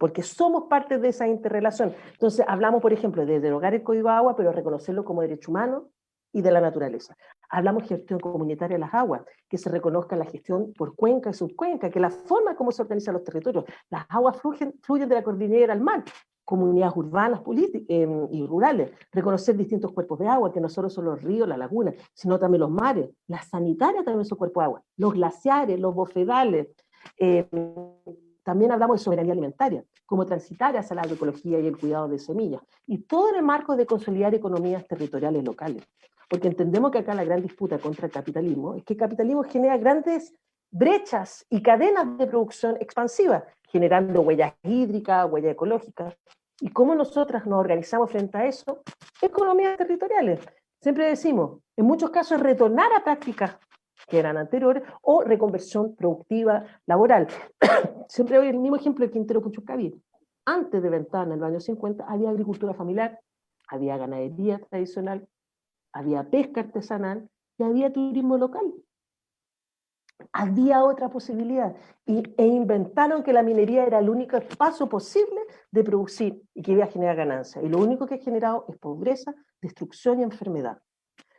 porque somos parte de esa interrelación. Entonces, hablamos, por ejemplo, de derogar el Código de Agua, pero reconocerlo como derecho humano y de la naturaleza. Hablamos de gestión comunitaria de las aguas, que se reconozca la gestión por cuenca y subcuenca, que la forma como se organizan los territorios. Las aguas fluyen de la cordillera al mar, comunidades urbanas y rurales, reconocer distintos cuerpos de agua, que no solo son los ríos, las lagunas, sino también los mares, las sanitarias también son cuerpos de agua, los glaciares, los bofedales, también hablamos de soberanía alimentaria, cómo transitar hacia la agroecología y el cuidado de semillas. Y todo en el marco de consolidar economías territoriales locales. Porque entendemos que acá la gran disputa contra el capitalismo es que el capitalismo genera grandes brechas y cadenas de producción expansivas, generando huellas hídricas, huellas ecológicas. ¿Y cómo nosotras nos organizamos frente a eso? Economías territoriales. Siempre decimos, en muchos casos, retornar a prácticas que eran anteriores, o reconversión productiva laboral. Siempre doy el mismo ejemplo de Quintero Puchuncaví. Antes de Ventana, en los años 50, había agricultura familiar, había ganadería tradicional, había pesca artesanal y había turismo local. Había otra posibilidad e inventaron que la minería era el único espacio posible de producir y que iba a generar ganancias. Y lo único que ha generado es pobreza, destrucción y enfermedad.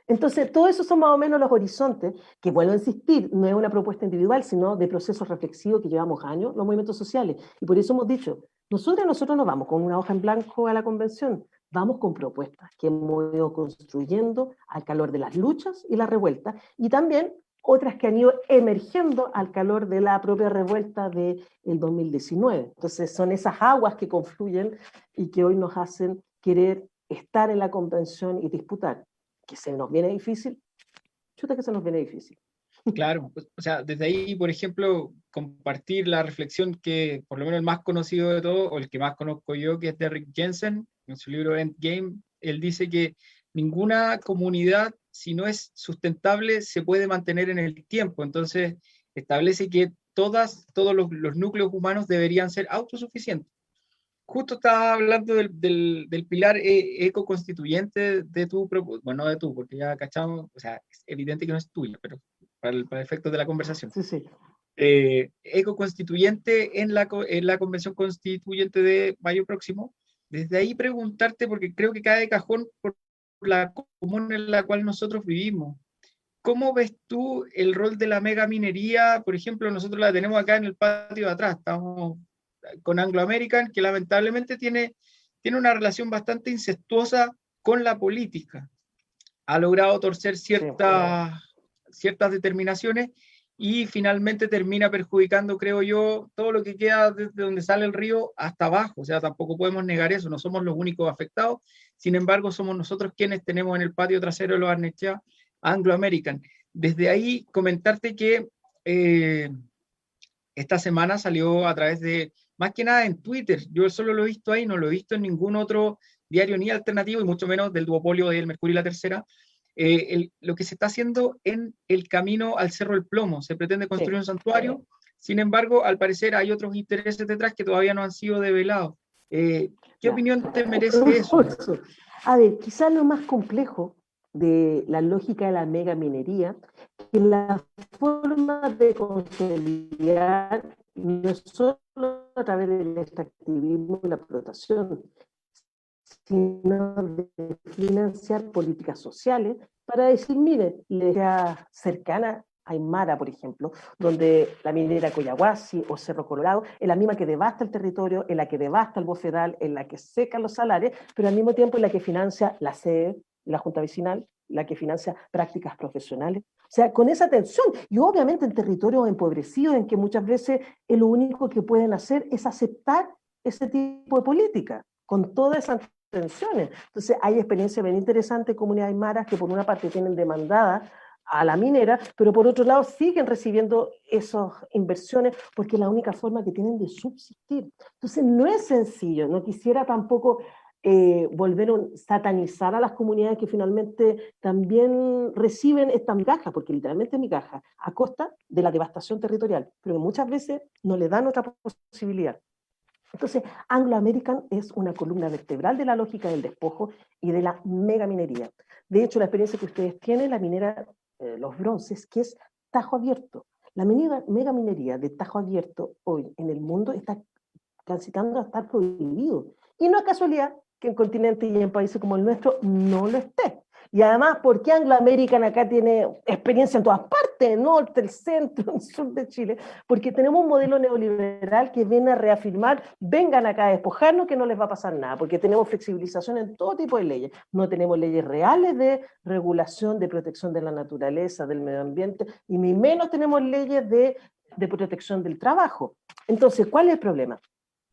Entonces, todo eso son más o menos los horizontes, que vuelvo a insistir, no es una propuesta individual, sino de procesos reflexivos que llevamos años, los movimientos sociales. Y por eso hemos dicho, nosotros no vamos con una hoja en blanco a la convención, vamos con propuestas que hemos ido construyendo al calor de las luchas y las revueltas, y también otras que han ido emergiendo al calor de la propia revuelta del 2019. Entonces, son esas aguas que confluyen y que hoy nos hacen querer estar en la convención y disputar. Que se nos viene difícil, chuta que se nos viene difícil. Claro, o sea, desde ahí, por ejemplo, compartir la reflexión que por lo menos el más conocido de todos, o el que más conozco yo, que es de Rick Jensen, en su libro Endgame, él dice que ninguna comunidad, si no es sustentable, se puede mantener en el tiempo. Entonces, establece que todos los núcleos humanos deberían ser autosuficientes. Justo estaba hablando del pilar ecoconstituyente de tu propuesta, bueno, no de tú, porque ya cachamos, o sea, es evidente que no es tuya, pero para efectos de la conversación. Sí, sí. Ecoconstituyente en la convención constituyente de mayo próximo. Desde ahí preguntarte, porque creo que cae de cajón por la comuna en la cual nosotros vivimos. ¿cómo ves tú el rol de la megaminería? Por ejemplo, nosotros la tenemos acá en el patio de atrás, estamos con Anglo American, que lamentablemente tiene una relación bastante incestuosa con la política. Ha logrado torcer Sí. ciertas determinaciones y finalmente termina perjudicando, creo yo, todo lo que queda desde donde sale el río hasta abajo. O sea, tampoco podemos negar eso, no somos los únicos afectados. Sin embargo, somos nosotros quienes tenemos en el patio trasero de los Barnechea Anglo American. Desde ahí, comentarte que esta semana salió a través de, más que nada en Twitter, yo solo lo he visto ahí, no lo he visto en ningún otro diario ni alternativo, y mucho menos del duopolio del Mercurio y la Tercera, lo que se está haciendo en el camino al Cerro del Plomo. Se pretende construir Sí. un santuario, sin embargo, al parecer hay otros intereses detrás que todavía no han sido develados. ¿Qué Ya. opinión te merece eso? A ver, quizás lo más complejo de la lógica de la megaminería, que la forma de consolidar no es solo a través del extractivismo y la explotación, sino de financiar políticas sociales para decir, mire, la idea cercana a Aymara, por ejemplo, donde la minera Coyahuasi o Cerro Colorado es la misma que devasta el territorio, es la que devasta el bofedal, es la que seca los salares, pero al mismo tiempo es la que financia la sede, la junta vecinal, la que financia prácticas profesionales. O sea, con esa tensión, y obviamente en territorios empobrecidos en que muchas veces lo único que pueden hacer es aceptar ese tipo de política, con toda esa tensiones. Entonces, hay experiencias bien interesantes en comunidades aymaras que por una parte tienen demandada a la minera, pero por otro lado siguen recibiendo esas inversiones porque es la única forma que tienen de subsistir. Entonces, no es sencillo, no quisiera tampoco volver a satanizar a las comunidades que finalmente también reciben esta migaja, porque literalmente es migaja, a costa de la devastación territorial, pero muchas veces no le dan otra posibilidad. Entonces, Anglo American es una columna vertebral de la lógica del despojo y de la megaminería. De hecho, la experiencia que ustedes tienen, la minera Los Bronces, que es Tajo Abierto. La megaminería de Tajo Abierto hoy en el mundo está transitando a estar prohibido. Y no es casualidad que en continentes y en países como el nuestro no lo esté. Y además, ¿por qué Anglo American acá tiene experiencia en todas partes, el norte, el centro, el sur de Chile? Porque tenemos un modelo neoliberal que viene a reafirmar, vengan acá a despojarnos que no les va a pasar nada, porque tenemos flexibilización en todo tipo de leyes. No tenemos leyes reales de regulación, de protección de la naturaleza, del medio ambiente, y ni menos tenemos leyes de protección del trabajo. Entonces, ¿cuál es el problema?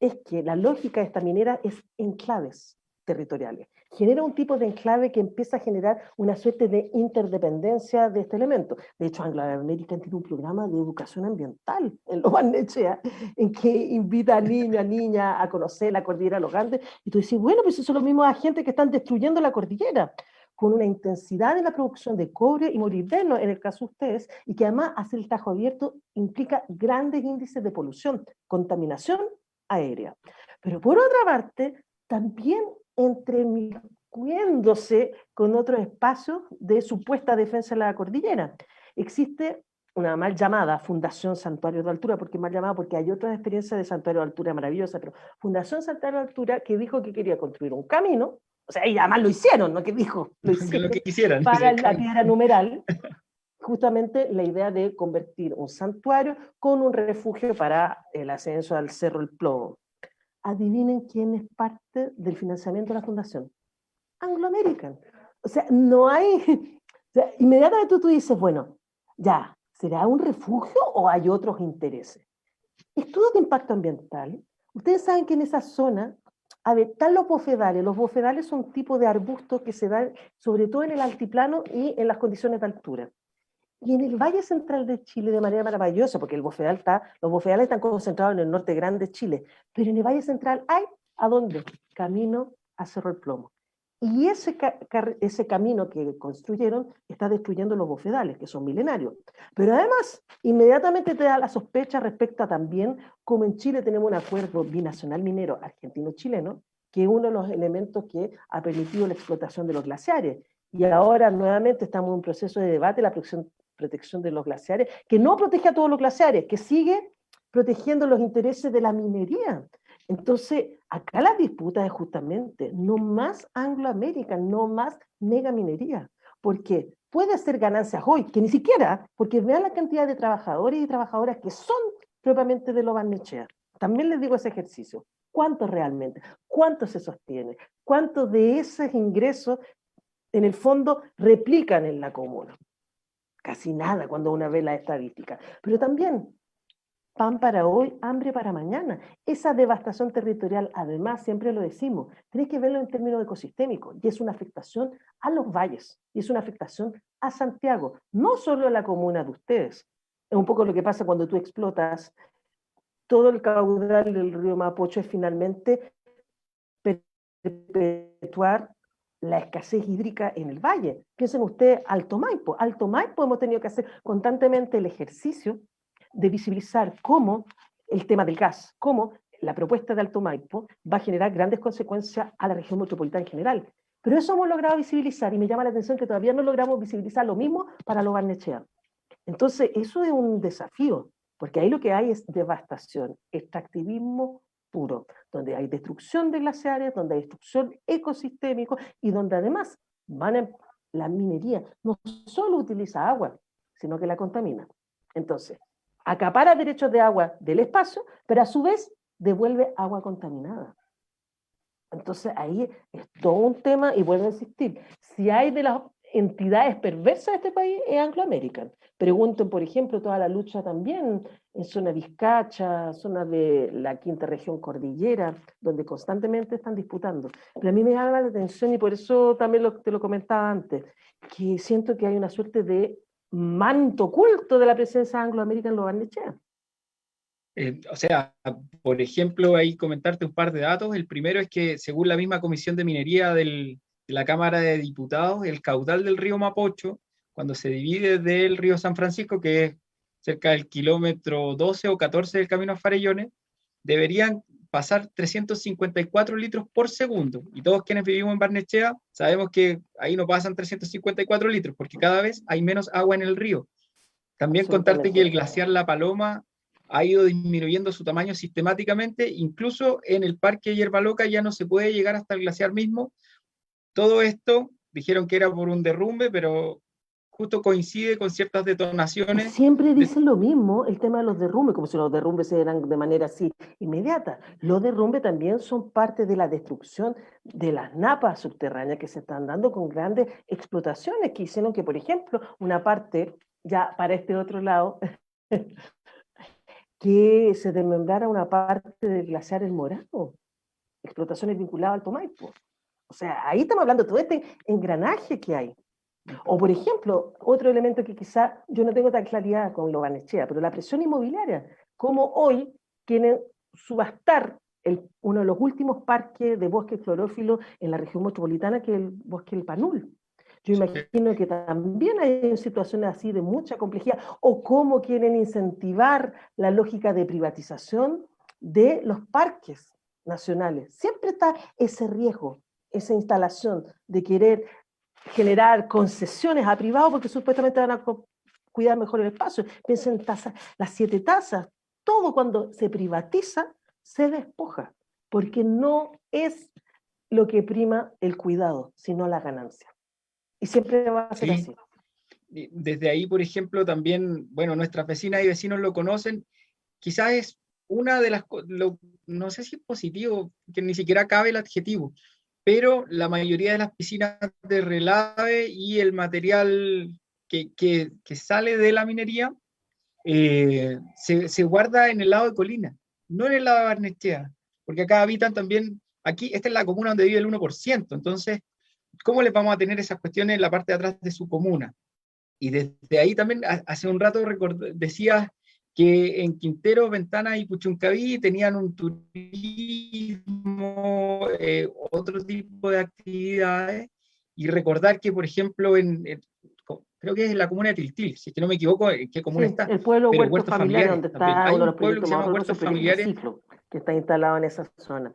Es que la lógica de esta minera es enclaves territoriales. Genera un tipo de enclave que empieza a generar una suerte de interdependencia de este elemento. De hecho, Anglo American tiene un programa de educación ambiental en Lo Barnechea, en que invita a niños, a niñas a conocer la cordillera de los Andes. Y tú dices, bueno, pues esos son los mismos agentes que están destruyendo la cordillera, con una intensidad en la producción de cobre y molibdeno, en el caso de ustedes, y que además hacer el Tajo Abierto implica grandes índices de polución, contaminación aérea. Pero por otra parte, también entremezclándose con otros espacios de supuesta defensa de la cordillera. Existe una mal llamada Fundación Santuario de Altura, porque mal llamada porque hay otras experiencias de Santuario de Altura maravillosas, pero Fundación Santuario de Altura que dijo que quería construir un camino, o sea, y además lo hicieron, no que dijo, lo hicieron, Lo que quisieran. para la piedra numeral, justamente la idea de convertir un santuario con un refugio para el ascenso al Cerro El Plomo. Adivinen quién es parte del financiamiento de la fundación. Anglo American. O sea, no hay... O sea, inmediatamente tú dices, bueno, ya, ¿será un refugio o hay otros intereses? Estudios de impacto ambiental. Ustedes saben que en esa zona, a ver, están los bofedales. Los bofedales son un tipo de arbustos que se dan sobre todo en el altiplano y en las condiciones de altura. Y en el Valle Central de Chile, de manera maravillosa, porque los bofedales están concentrados en el norte grande de Chile, pero en el Valle Central hay, ¿a dónde? Camino a Cerro el Plomo. Y ese camino que construyeron está destruyendo los bofedales, que son milenarios. Pero además, inmediatamente te da la sospecha respecto a también cómo en Chile tenemos un acuerdo binacional minero argentino-chileno, que es uno de los elementos que ha permitido la explotación de los glaciares. Y ahora nuevamente estamos en un proceso de debate, la protección de los glaciares, que no protege a todos los glaciares, que sigue protegiendo los intereses de la minería. Entonces, acá la disputa es justamente no más Anglo American, no más megaminería, porque puede ser ganancias hoy, que ni siquiera, porque vean la cantidad de trabajadores y trabajadoras que son propiamente de Lo Barnechea. También les digo ese ejercicio. ¿Cuántos realmente? ¿Cuánto se sostiene? ¿Cuántos de esos ingresos en el fondo replican en la comuna? Casi nada cuando uno ve la estadística. Pero también, pan para hoy, hambre para mañana. Esa devastación territorial, además, siempre lo decimos, tienes que verlo en términos ecosistémicos, y es una afectación a los valles, y es una afectación a Santiago, no solo a la comuna de ustedes. Es un poco lo que pasa cuando tú explotas todo el caudal del río Mapocho, es finalmente perpetuar la escasez hídrica en el valle. Piensen ustedes, Alto Maipo. Alto Maipo hemos tenido que hacer constantemente el ejercicio de visibilizar cómo el tema del gas, cómo la propuesta de Alto Maipo va a generar grandes consecuencias a la región metropolitana en general. Pero eso hemos logrado visibilizar y me llama la atención que todavía no logramos visibilizar lo mismo para Lo Barnechea. Entonces, eso es un desafío, porque ahí lo que hay es devastación, extractivismo puro, donde hay destrucción de glaciares, donde hay destrucción ecosistémica y donde además la minería no solo utiliza agua, sino que la contamina. Entonces, acapara derechos de agua del espacio, pero a su vez devuelve agua contaminada. Entonces ahí es todo un tema y vuelvo a insistir, si hay de las entidades perversas de este país es Anglo American. Pregunten, por ejemplo, toda la lucha también en zona Vizcacha, zona de la quinta región cordillera, donde constantemente están disputando. Pero a mí me llama la atención y por eso también te lo comentaba antes, que siento que hay una suerte de manto oculto de la presencia Anglo American en Lo Barnechea. O sea, por ejemplo, ahí comentarte un par de datos. El primero es que, según la misma Comisión de Minería de la Cámara de Diputados, el caudal del río Mapocho, cuando se divide del río San Francisco, que es cerca del kilómetro 12 o 14 del camino a Farellones, deberían pasar 354 litros por segundo. Y todos quienes vivimos en Barnechea sabemos que ahí no pasan 354 litros, porque cada vez hay menos agua en el río. También contarte que el glaciar La Paloma ha ido disminuyendo su tamaño sistemáticamente, incluso en el parque Hierba Loca ya no se puede llegar hasta el glaciar mismo. Todo esto dijeron que era por un derrumbe, pero justo coincide con ciertas detonaciones. Siempre dicen lo mismo, el tema de los derrumbes, como si los derrumbes se eran de manera así inmediata. Los derrumbes también son parte de la destrucción de las napas subterráneas que se están dando con grandes explotaciones que hicieron que, por ejemplo, una parte, ya para este otro lado, que se desmembrara una parte del glaciar El Morado, explotaciones vinculadas al Alto Maipo. O sea, ahí estamos hablando de todo este engranaje que hay. O, por ejemplo, otro elemento que quizá yo no tengo tan claridad con Lo Barnechea, pero la presión inmobiliaria, como hoy quieren subastar uno de los últimos parques de bosque clorófilo en la región metropolitana, que es el bosque El Panul. Yo imagino que también hay situaciones así de mucha complejidad, o cómo quieren incentivar la lógica de privatización de los parques nacionales. Siempre está ese riesgo, esa instalación de querer generar concesiones a privados porque supuestamente van a cuidar mejor el espacio. Piensen en tasas, las 7 tasas, todo cuando se privatiza se despoja, porque no es lo que prima el cuidado, sino la ganancia. Y siempre va a ser así. Desde ahí, por ejemplo, también, bueno, nuestras vecinas y vecinos lo conocen, quizás es una de las, no sé si es positivo, que ni siquiera cabe el adjetivo, pero la mayoría de las piscinas de relave y el material que sale de la minería se guarda en el lado de Colina, no en el lado de Barnechea, porque acá habitan también, aquí, esta es la comuna donde vive el 1%, entonces, ¿cómo les vamos a tener esas cuestiones en la parte de atrás de su comuna? Y desde ahí también, hace un rato decías que en Quintero, Ventana y Puchuncaví tenían un turismo, otro tipo de actividades, y recordar que, por ejemplo, creo que es en la comuna de Tiltil, si es que no me equivoco, ¿en qué comuna está? El pueblo Pero Huertos Familiares, donde también. está Hay uno de un los pueblo que proyectos se más llama horrorosos, Huertos el proyecto Familiares. Ciclo, que está instalado en esa zona.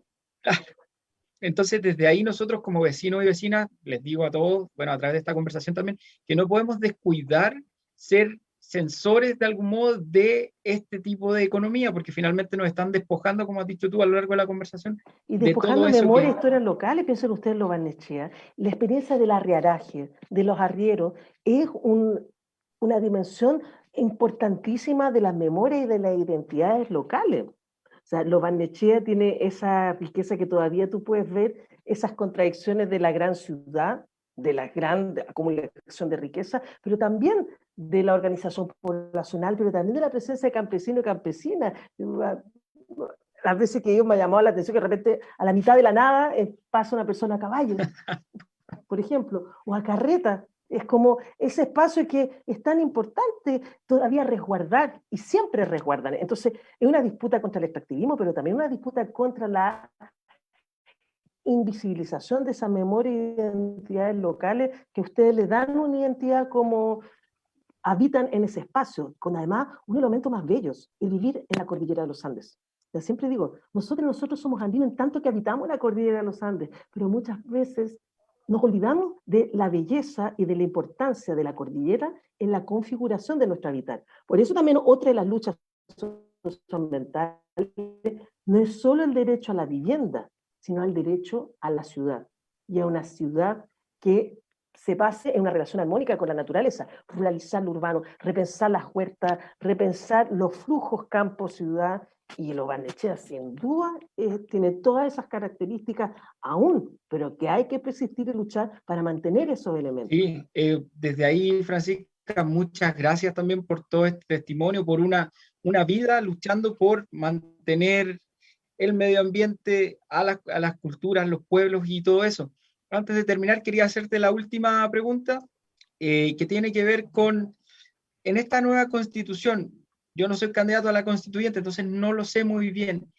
Entonces, desde ahí nosotros como vecinos y vecinas, les digo a todos, bueno, a través de esta conversación también, que no podemos descuidar ser sensores de algún modo de este tipo de economía, porque finalmente nos están despojando, como has dicho tú a lo largo de la conversación, Y de todo despojando eso memoria, que... historias locales, piensen ustedes en lo Barnechea, la experiencia del arriaraje, de los arrieros, es una dimensión importantísima de las memorias y de las identidades locales. O sea, lo Barnechea tiene esa riqueza que todavía tú puedes ver, esas contradicciones de la gran ciudad, de la gran acumulación de riqueza, pero también de la organización poblacional, pero también de la presencia de campesinos y campesinas. Las veces que yo me ha llamado la atención que de repente a la mitad de la nada pasa una persona a caballo, por ejemplo, o a carreta. Es como ese espacio que es tan importante todavía resguardar y siempre resguardan. Entonces, es una disputa contra el extractivismo, pero también una disputa contra la invisibilización de esa memoria y identidades locales que ustedes le dan una identidad como habitan en ese espacio, con además un elemento más bellos, el vivir en la cordillera de los Andes. Ya siempre digo, nosotros somos andinos en tanto que habitamos la cordillera de los Andes, pero muchas veces nos olvidamos de la belleza y de la importancia de la cordillera en la configuración de nuestro habitat. Por eso también otra de las luchas socioambientales no es solo el derecho a la vivienda, sino el derecho a la ciudad, y a una ciudad que se base en una relación armónica con la naturaleza, ruralizar lo urbano, repensar las huertas, repensar los flujos campo-ciudad, y lo Barnechea sin duda tiene todas esas características aún, pero que hay que persistir y luchar para mantener esos elementos. Sí, desde ahí, Francisca, muchas gracias también por todo este testimonio, por una vida luchando por mantener el medio ambiente, a las culturas, los pueblos y todo eso. Antes de terminar, quería hacerte la última pregunta, que tiene que ver con, en esta nueva constitución, yo no soy candidato a la constituyente, entonces no lo sé muy bien.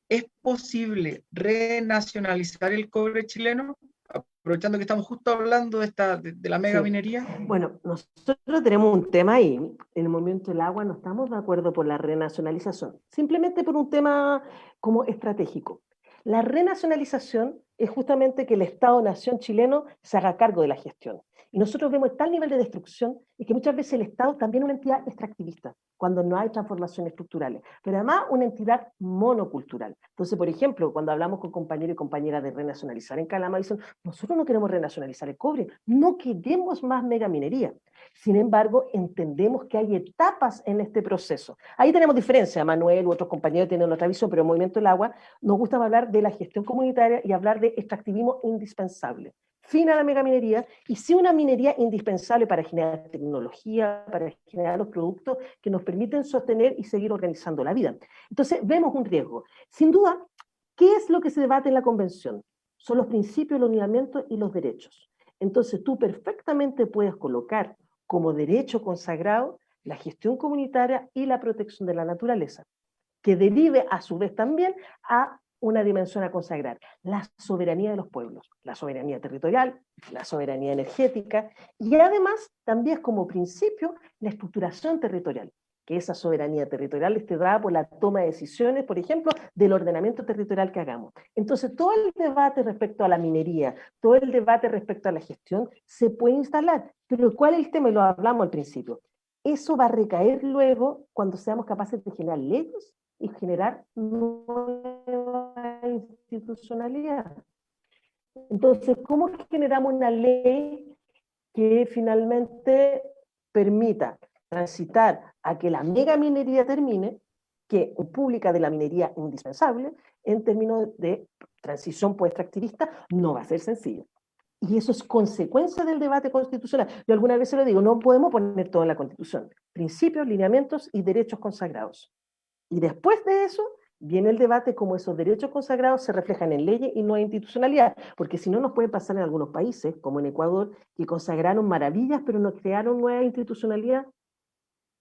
¿Es posible renacionalizar el cobre chileno? Aprovechando que estamos justo hablando de la mega Sí. minería. Bueno, nosotros tenemos un tema ahí. En el movimiento del agua no estamos de acuerdo por la renacionalización, simplemente por un tema como estratégico. La renacionalización es justamente que el Estado-nación chileno se haga cargo de la gestión. Y nosotros vemos tal nivel de destrucción y que muchas veces el Estado también es una entidad extractivista, cuando no hay transformaciones estructurales, pero además una entidad monocultural. Entonces, por ejemplo, cuando hablamos con compañeros y compañeras de renacionalizar en Calama, dicen, nosotros no queremos renacionalizar el cobre, no queremos más megaminería. Sin embargo, entendemos que hay etapas en este proceso. Ahí tenemos diferencia, Manuel u otros compañeros tienen otra visión, pero en Movimiento del Agua nos gusta hablar de la gestión comunitaria y hablar de extractivismo indispensable. Fin a la megaminería y sí una minería indispensable para generar tecnología, para generar los productos que nos permiten sostener y seguir organizando la vida. Entonces, vemos un riesgo. Sin duda, ¿qué es lo que se debate en la convención? Son los principios, los lineamientos y los derechos. Entonces, tú perfectamente puedes colocar como derecho consagrado la gestión comunitaria y la protección de la naturaleza, que derive a su vez también a una dimensión a consagrar, la soberanía de los pueblos, la soberanía territorial, la soberanía energética, y además también como principio la estructuración territorial, que esa soberanía territorial esté dada por la toma de decisiones, por ejemplo, del ordenamiento territorial que hagamos. Entonces, todo el debate respecto a la minería, todo el debate respecto a la gestión, se puede instalar, pero ¿cuál es el tema? Y lo hablamos al principio. Eso va a recaer luego cuando seamos capaces de generar leyes y generar nueva institucionalidad. Entonces, ¿cómo generamos una ley que finalmente permita transitar a que la megaminería termine, que pública de la minería indispensable, en términos de transición post-extractivista, no va a ser sencillo? Y eso es consecuencia del debate constitucional. Yo alguna vez se lo digo, no podemos poner todo en la Constitución. Principios, lineamientos y derechos consagrados. Y después de eso viene el debate cómo esos derechos consagrados se reflejan en leyes y no en institucionalidad, porque si no nos puede pasar en algunos países, como en Ecuador, que consagraron maravillas pero no crearon nueva institucionalidad.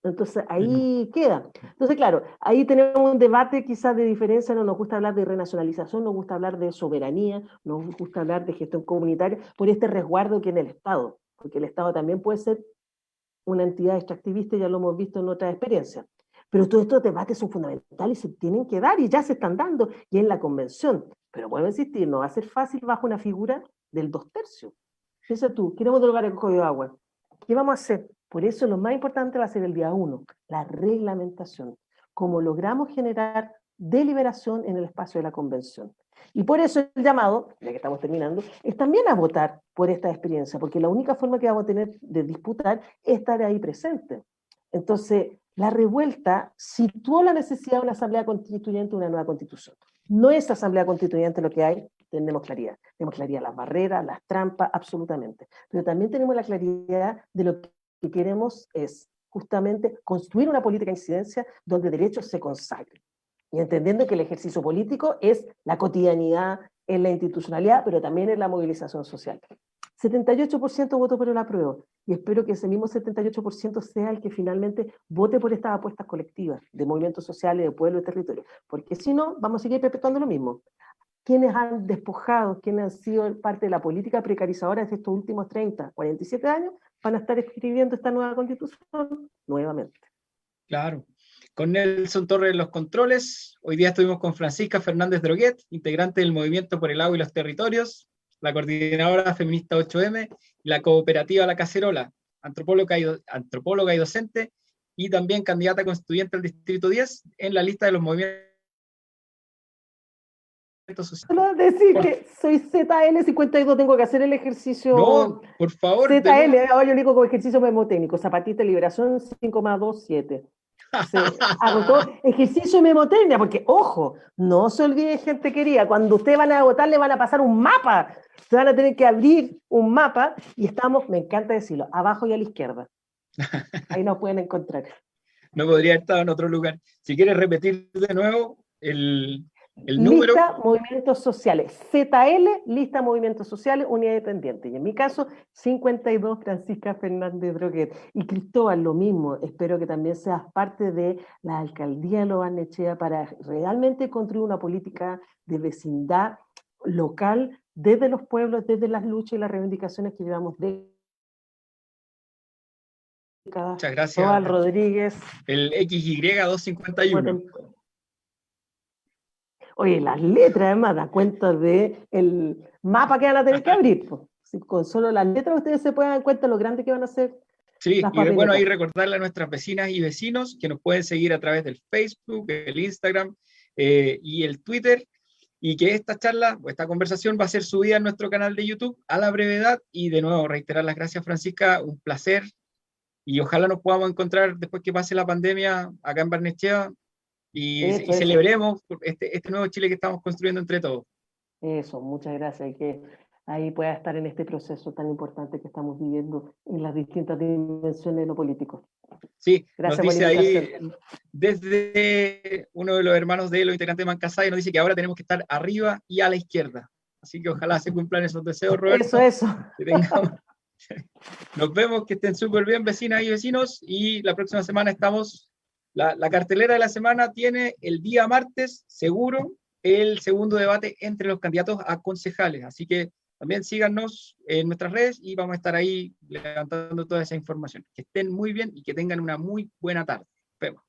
Entonces ahí queda. Entonces, claro, ahí tenemos un debate quizás de diferencia, no nos gusta hablar de renacionalización, nos gusta hablar de soberanía, nos gusta hablar de gestión comunitaria, por este resguardo que en el Estado, porque el Estado también puede ser una entidad extractivista, ya lo hemos visto en otras experiencias. Pero todos estos debates son fundamentales y se tienen que dar y ya se están dando y en la convención. Pero vuelvo a insistir, no va a ser fácil bajo una figura del 2/3. Piensa tú, queremos derogar el Código de Agua. ¿Qué vamos a hacer? Por eso lo más importante va a ser el día 1, la reglamentación, cómo logramos generar deliberación en el espacio de la convención. Y por eso el llamado, ya que estamos terminando, es también a votar por esta experiencia, porque la única forma que vamos a tener de disputar es estar ahí presente. Entonces, la revuelta situó la necesidad de una asamblea constituyente, una nueva constitución. No es asamblea constituyente lo que hay, tenemos claridad. Tenemos claridad las barreras, las trampas, absolutamente. Pero también tenemos la claridad de lo que queremos es justamente construir una política de incidencia donde derechos se consagren. Y entendiendo que el ejercicio político es la cotidianidad, en la institucionalidad, pero también en la movilización social. 78% votó por el apruebo, y espero que ese mismo 78% sea el que finalmente vote por estas apuestas colectivas de movimientos sociales, de pueblo y territorio, porque si no, vamos a seguir perpetuando lo mismo. Quienes han despojado, quienes han sido parte de la política precarizadora de estos últimos 30, 47 años, van a estar escribiendo esta nueva constitución nuevamente. Claro. Con Nelson Torres en los controles. Hoy día estuvimos con Francisca Fernández Droguet, integrante del Movimiento por el Agua y los Territorios, la coordinadora feminista 8M, la cooperativa La Cacerola, antropóloga y docente, y también candidata constituyente al Distrito 10 en la lista de los movimientos sociales. Solo decir que soy ZL52, tengo que hacer el ejercicio. No, por favor. ZL, ahora yo digo como ejercicio memotécnico, Zapatista de Liberación 5,27. Hago todo ejercicio memotecnia, porque, ojo, no se olvide, gente querida, cuando ustedes van a votar le van a pasar un mapa, se van a tener que abrir un mapa, y estamos, me encanta decirlo, abajo y a la izquierda. Ahí nos pueden encontrar. No podría haber estado en otro lugar. Si quieres repetir de nuevo el número. Lista Movimientos Sociales, ZL, Lista Movimientos Sociales, Unidad Independiente. Y en mi caso, 52, Francisca Fernández Droguet. Y Cristóbal, lo mismo, espero que también seas parte de la alcaldía de Lo Barnechea para realmente construir una política de vecindad local desde los pueblos, desde las luchas y las reivindicaciones que llevamos décadas. Muchas gracias. Cristóbal Rodríguez. El XY251. Oye, las letras además dan cuenta del mapa que van a tener que abrir. Pues. Si con solo las letras ustedes se pueden dar cuenta de lo grande que van a ser. Sí, y bueno, ahí recordarle a nuestras vecinas y vecinos que nos pueden seguir a través del Facebook, el Instagram y el Twitter, y que esta charla o esta conversación va a ser subida en nuestro canal de YouTube a la brevedad. Y de nuevo, reiterar las gracias, Francisca, un placer, y ojalá nos podamos encontrar después que pase la pandemia acá en Barnechea. Y celebremos este nuevo Chile que estamos construyendo entre todos. Eso, muchas gracias. Y que ahí pueda estar en este proceso tan importante que estamos viviendo en las distintas dimensiones de lo político. Sí, gracias, nos dice ahí, desde uno de los hermanos de los integrantes de Mancasay, nos dice que ahora tenemos que estar arriba y a la izquierda. Así que ojalá se cumplan esos deseos, Roberto. Eso. Que tengamos... Nos vemos, que estén súper bien, vecinas y vecinos, y la próxima semana estamos... La cartelera de la semana tiene el día martes, seguro, el segundo debate entre los candidatos a concejales. Así que también síganos en nuestras redes y vamos a estar ahí levantando toda esa información. Que estén muy bien y que tengan una muy buena tarde. Nos vemos.